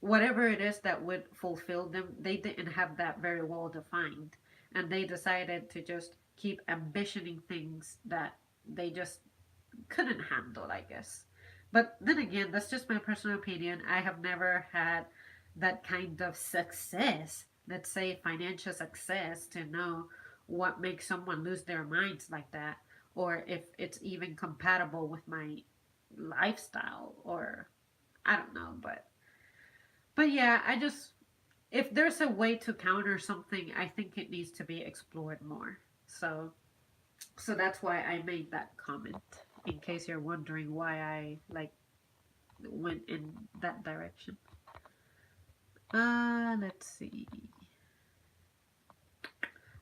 whatever it is that would fulfill them, they didn't have that very well defined. And they decided to just keep ambitioning things that they just couldn't handle, I guess. But then again, that's just my personal opinion. I have never had that kind of success, let's say financial success, to know what makes someone lose their minds like that, or if it's even compatible with my lifestyle, or I don't know. But yeah, I just, if there's a way to counter something, I think it needs to be explored more. So that's why I made that comment. In case you're wondering why I like went in that direction. Let's see.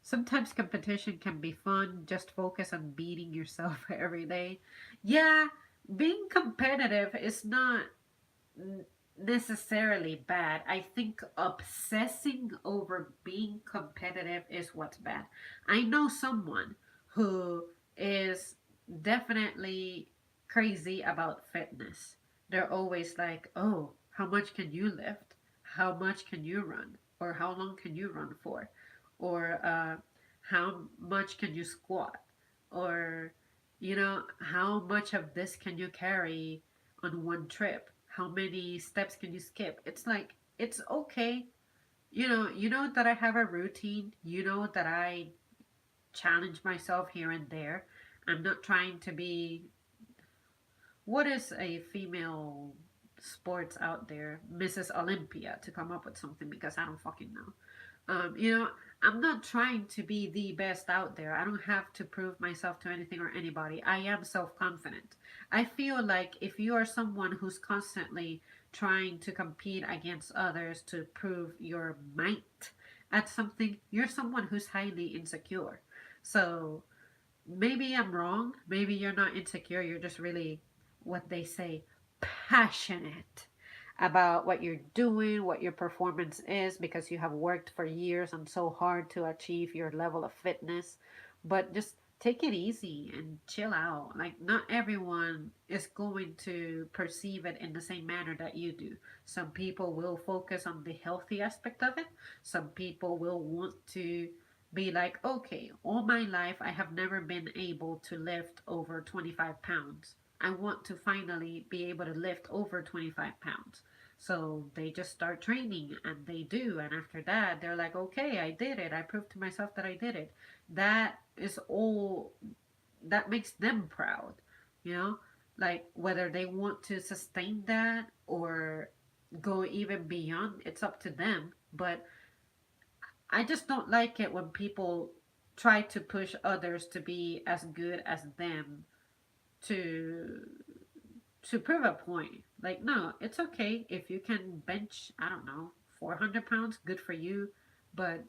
Sometimes competition can be fun. Just focus on beating yourself every day. Yeah, being competitive is not necessarily bad. I think obsessing over being competitive is what's bad. I know someone who is definitely crazy about fitness. They're always like, oh, how much can you lift? How much can you run? Or how long can you run for? Or how much can you squat? Or, how much of this can you carry on one trip? How many steps can you skip? It's like, it's okay. You know that I have a routine. You know that I challenge myself here and there. I'm not trying to be, what is a female sports out there, Mrs. Olympia, to come up with something, because I don't fucking know. I'm not trying to be the best out there. I don't have to prove myself to anything or anybody. I am self confident. I feel like if you are someone who's constantly trying to compete against others to prove your might at something, you're someone who's highly insecure. So maybe I'm wrong. Maybe you're not insecure. You're just really, what they say, passionate about what you're doing, what your performance is, because you have worked for years and so hard to achieve your level of fitness. But just take it easy and chill out. Like, not everyone is going to perceive it in the same manner that you do. Some people will focus on the healthy aspect of it, some people will want to be like, okay, all my life I have never been able to lift over 25 pounds. I want to finally be able to lift over 25 pounds. So they just start training and they do. And after that, they're like, okay, I did it. I proved to myself that I did it. That is all that makes them proud, you know? Like, whether they want to sustain that or go even beyond, it's up to them. But I just don't like it when people try to push others to be as good as them to prove a point. Like, no, it's okay if you can bench, I don't know, 400 pounds, good for you, but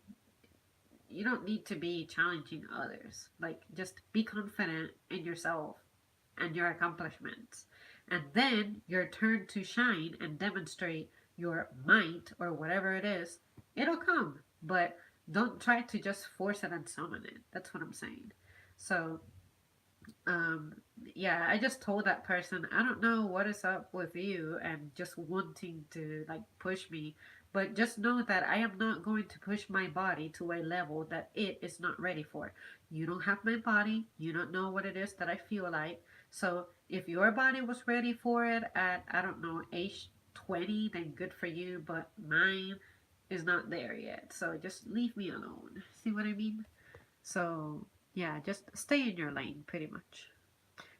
you don't need to be challenging others. Like, just be confident in yourself and your accomplishments. And then your turn to shine and demonstrate your might or whatever it is, it'll come. But don't try to just force it and summon it. That's what I'm saying. So, um, yeah, I just told that person, I don't know what is up with you and just wanting to like push me, but just know that I am not going to push my body to a level that it is not ready for. You don't have my body, you don't know what it is that I feel like. So if your body was ready for it at, I don't know, age 20, then good for you, but mine is not there yet. So just leave me alone. See what I mean? So yeah, just stay in your lane pretty much.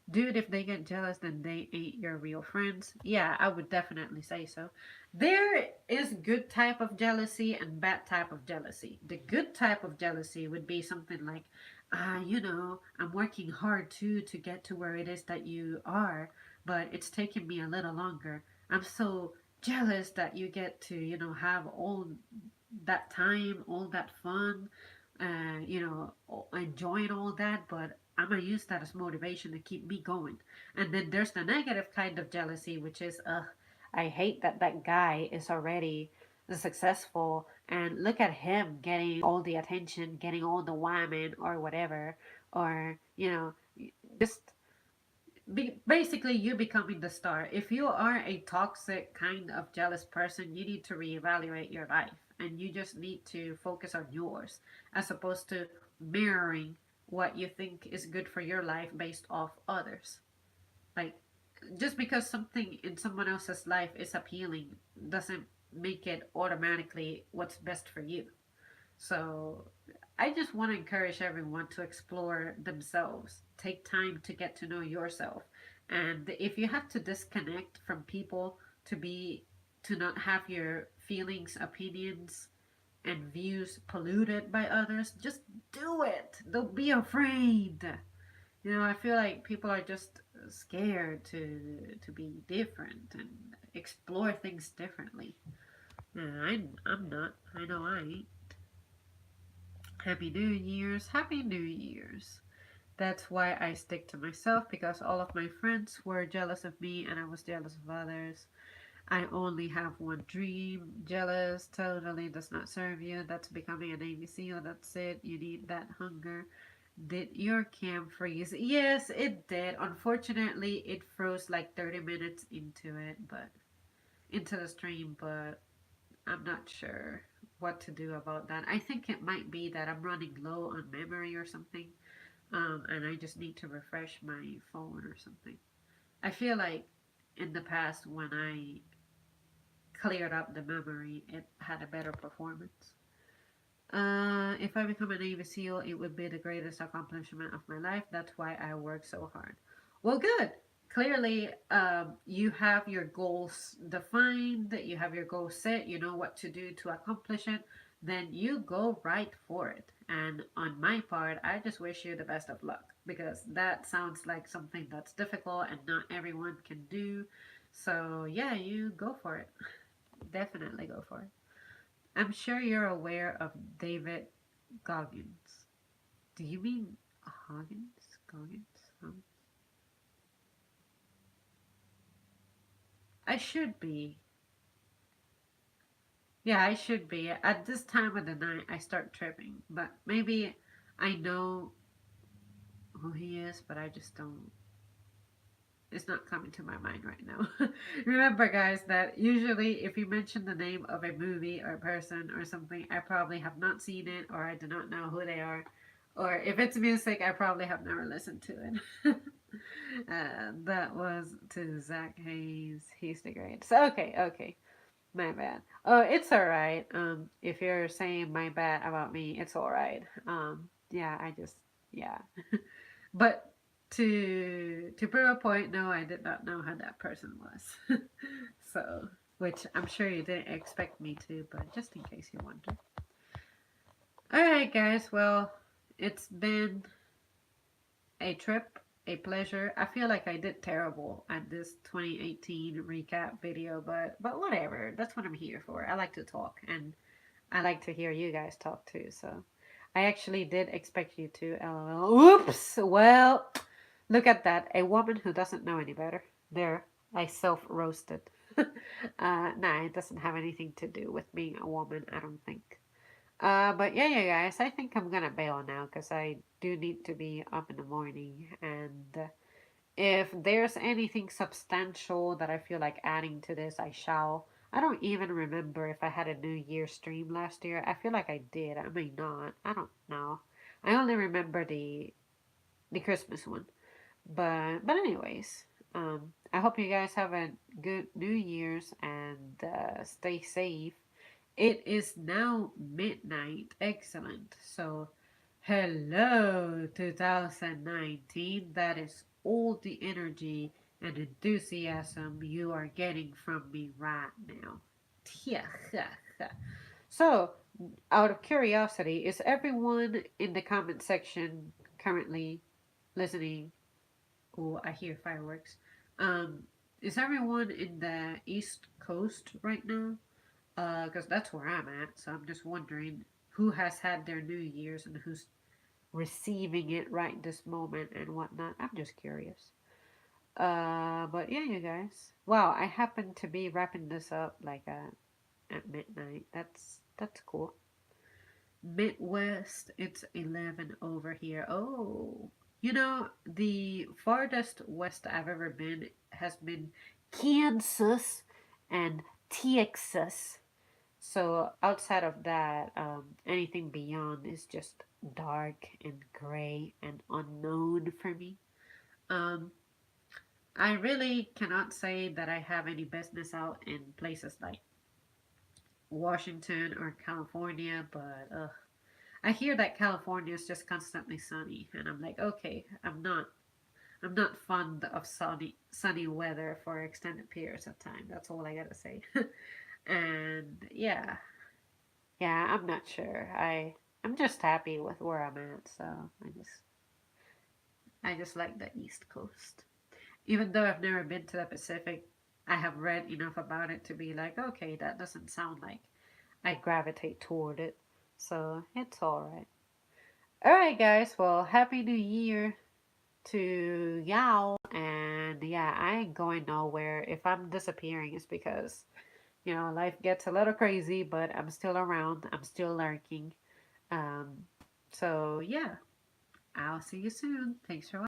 Dude, if they get jealous, then they ain't your real friends. Yeah, I would definitely say so. There is good type of jealousy and bad type of jealousy. The good type of jealousy would be something like, I'm working hard too to get to where it is that you are, but it's taking me a little longer. I'm so jealous that you get to, have all that time, all that fun, enjoying all that, but I'm gonna use that as motivation to keep me going. And then there's the negative kind of jealousy, which is, I hate that that guy is already successful, and look at him getting all the attention, getting all the women or whatever, or just basically you becoming the star. If you are a toxic kind of jealous person, you need to reevaluate your life and you just need to focus on yours as opposed to mirroring what you think is good for your life based off others. Like, just because something in someone else's life is appealing doesn't make it automatically what's best for you. So I just want to encourage everyone to explore themselves. Take time to get to know yourself. And if you have to disconnect from people to not have your feelings, opinions, and views polluted by others, just do it. Don't be afraid. I feel like people are just scared to be different and explore things differently. I'm not. I know I ain't. Happy New Year's. Happy New Year's. That's why I stick to myself because all of my friends were jealous of me and I was jealous of others. I only have one dream. Jealous totally does not serve you. That's becoming a Navy SEAL. That's it. You need that hunger. Did your cam freeze? Yes, it did. Unfortunately, it froze like 30 minutes into the stream, but I'm not sure what to do about that. I think it might be that I'm running low on memory or something, and I just need to refresh my phone or something. I feel like in the past when I cleared up the memory, it had a better performance. If I become a Navy SEAL, it would be the greatest accomplishment of my life. That's why I work so hard. Well, good. Clearly, you have your goals defined, you have your goals set, you know what to do to accomplish it, then you go right for it. And on my part, I just wish you the best of luck because that sounds like something that's difficult and not everyone can do. So, yeah, you go for it. Definitely go for it. I'm sure you're aware of David Goggins. Do you mean Hoggins? Goggins? I should be. Yeah, I should be. At this time of the night, I start tripping. But maybe I know who he is, but I just don't. It's not coming to my mind right now. Remember, guys, that usually if you mention the name of a movie or person or something, I probably have not seen it or I do not know who they are. Or if it's music, I probably have never listened to it. That was to Zach Hayes. He's the great. So, okay. My bad. Oh, it's alright. If you're saying my bad about me, it's alright. Yeah, yeah. But to prove a point, no, I did not know how that person was. So, which I'm sure you didn't expect me to, but just in case you wonder. Alright, guys, well, It's been a trip, a pleasure. I feel like I did terrible at this 2018 recap video, but whatever. That's what I'm here for. I like to talk, and I like to hear you guys talk too. So I actually did expect you to. LOL. Oops. Well, look at that. A woman who doesn't know any better. There, I self roasted. Nah, it doesn't have anything to do with being a woman. I don't think. But yeah, yeah, guys, I think I'm gonna bail now because I do need to be up in the morning. And if there's anything substantial that I feel like adding to this, I shall. I don't even remember if I had a New Year stream last year. I feel like I did. I may not. I don't know. I only remember the Christmas one. But anyways, I hope you guys have a good New Year's and stay safe. It is now midnight. Excellent. So, hello, 2019. That is all the energy and enthusiasm you are getting from me right now. Yeah. So, out of curiosity, is everyone in the comment section currently listening? Oh, I hear fireworks. Um, is everyone in the East Coast right now? Because that's where I'm at. So I'm just wondering who has had their New Year's and who's receiving it right this moment and whatnot. I'm just curious. But yeah, you guys. Wow, I happen to be wrapping this up like at midnight. That's cool. Midwest, it's 11 over here. Oh, the farthest west I've ever been has been Kansas and Texas. So outside of that, anything beyond is just dark and gray and unknown for me. Um, I really cannot say that I have any business out in places like Washington or California, but I hear that California is just constantly sunny, and I'm like, okay, I'm not fond of sunny weather for extended periods of time. That's all I gotta say. And yeah, yeah, I'm not sure. I'm just happy with where I'm at, so I just like the East Coast. Even though I've never been to the Pacific, I have read enough about it to be like, okay, that doesn't sound like I gravitate toward it. So it's alright. Alright, guys, well, Happy New Year to y'all. And yeah, I ain't going nowhere. If I'm disappearing, it's because, life gets a little crazy, but I'm still around. I'm still lurking. Um, so yeah, I'll see you soon. Thanks for watching.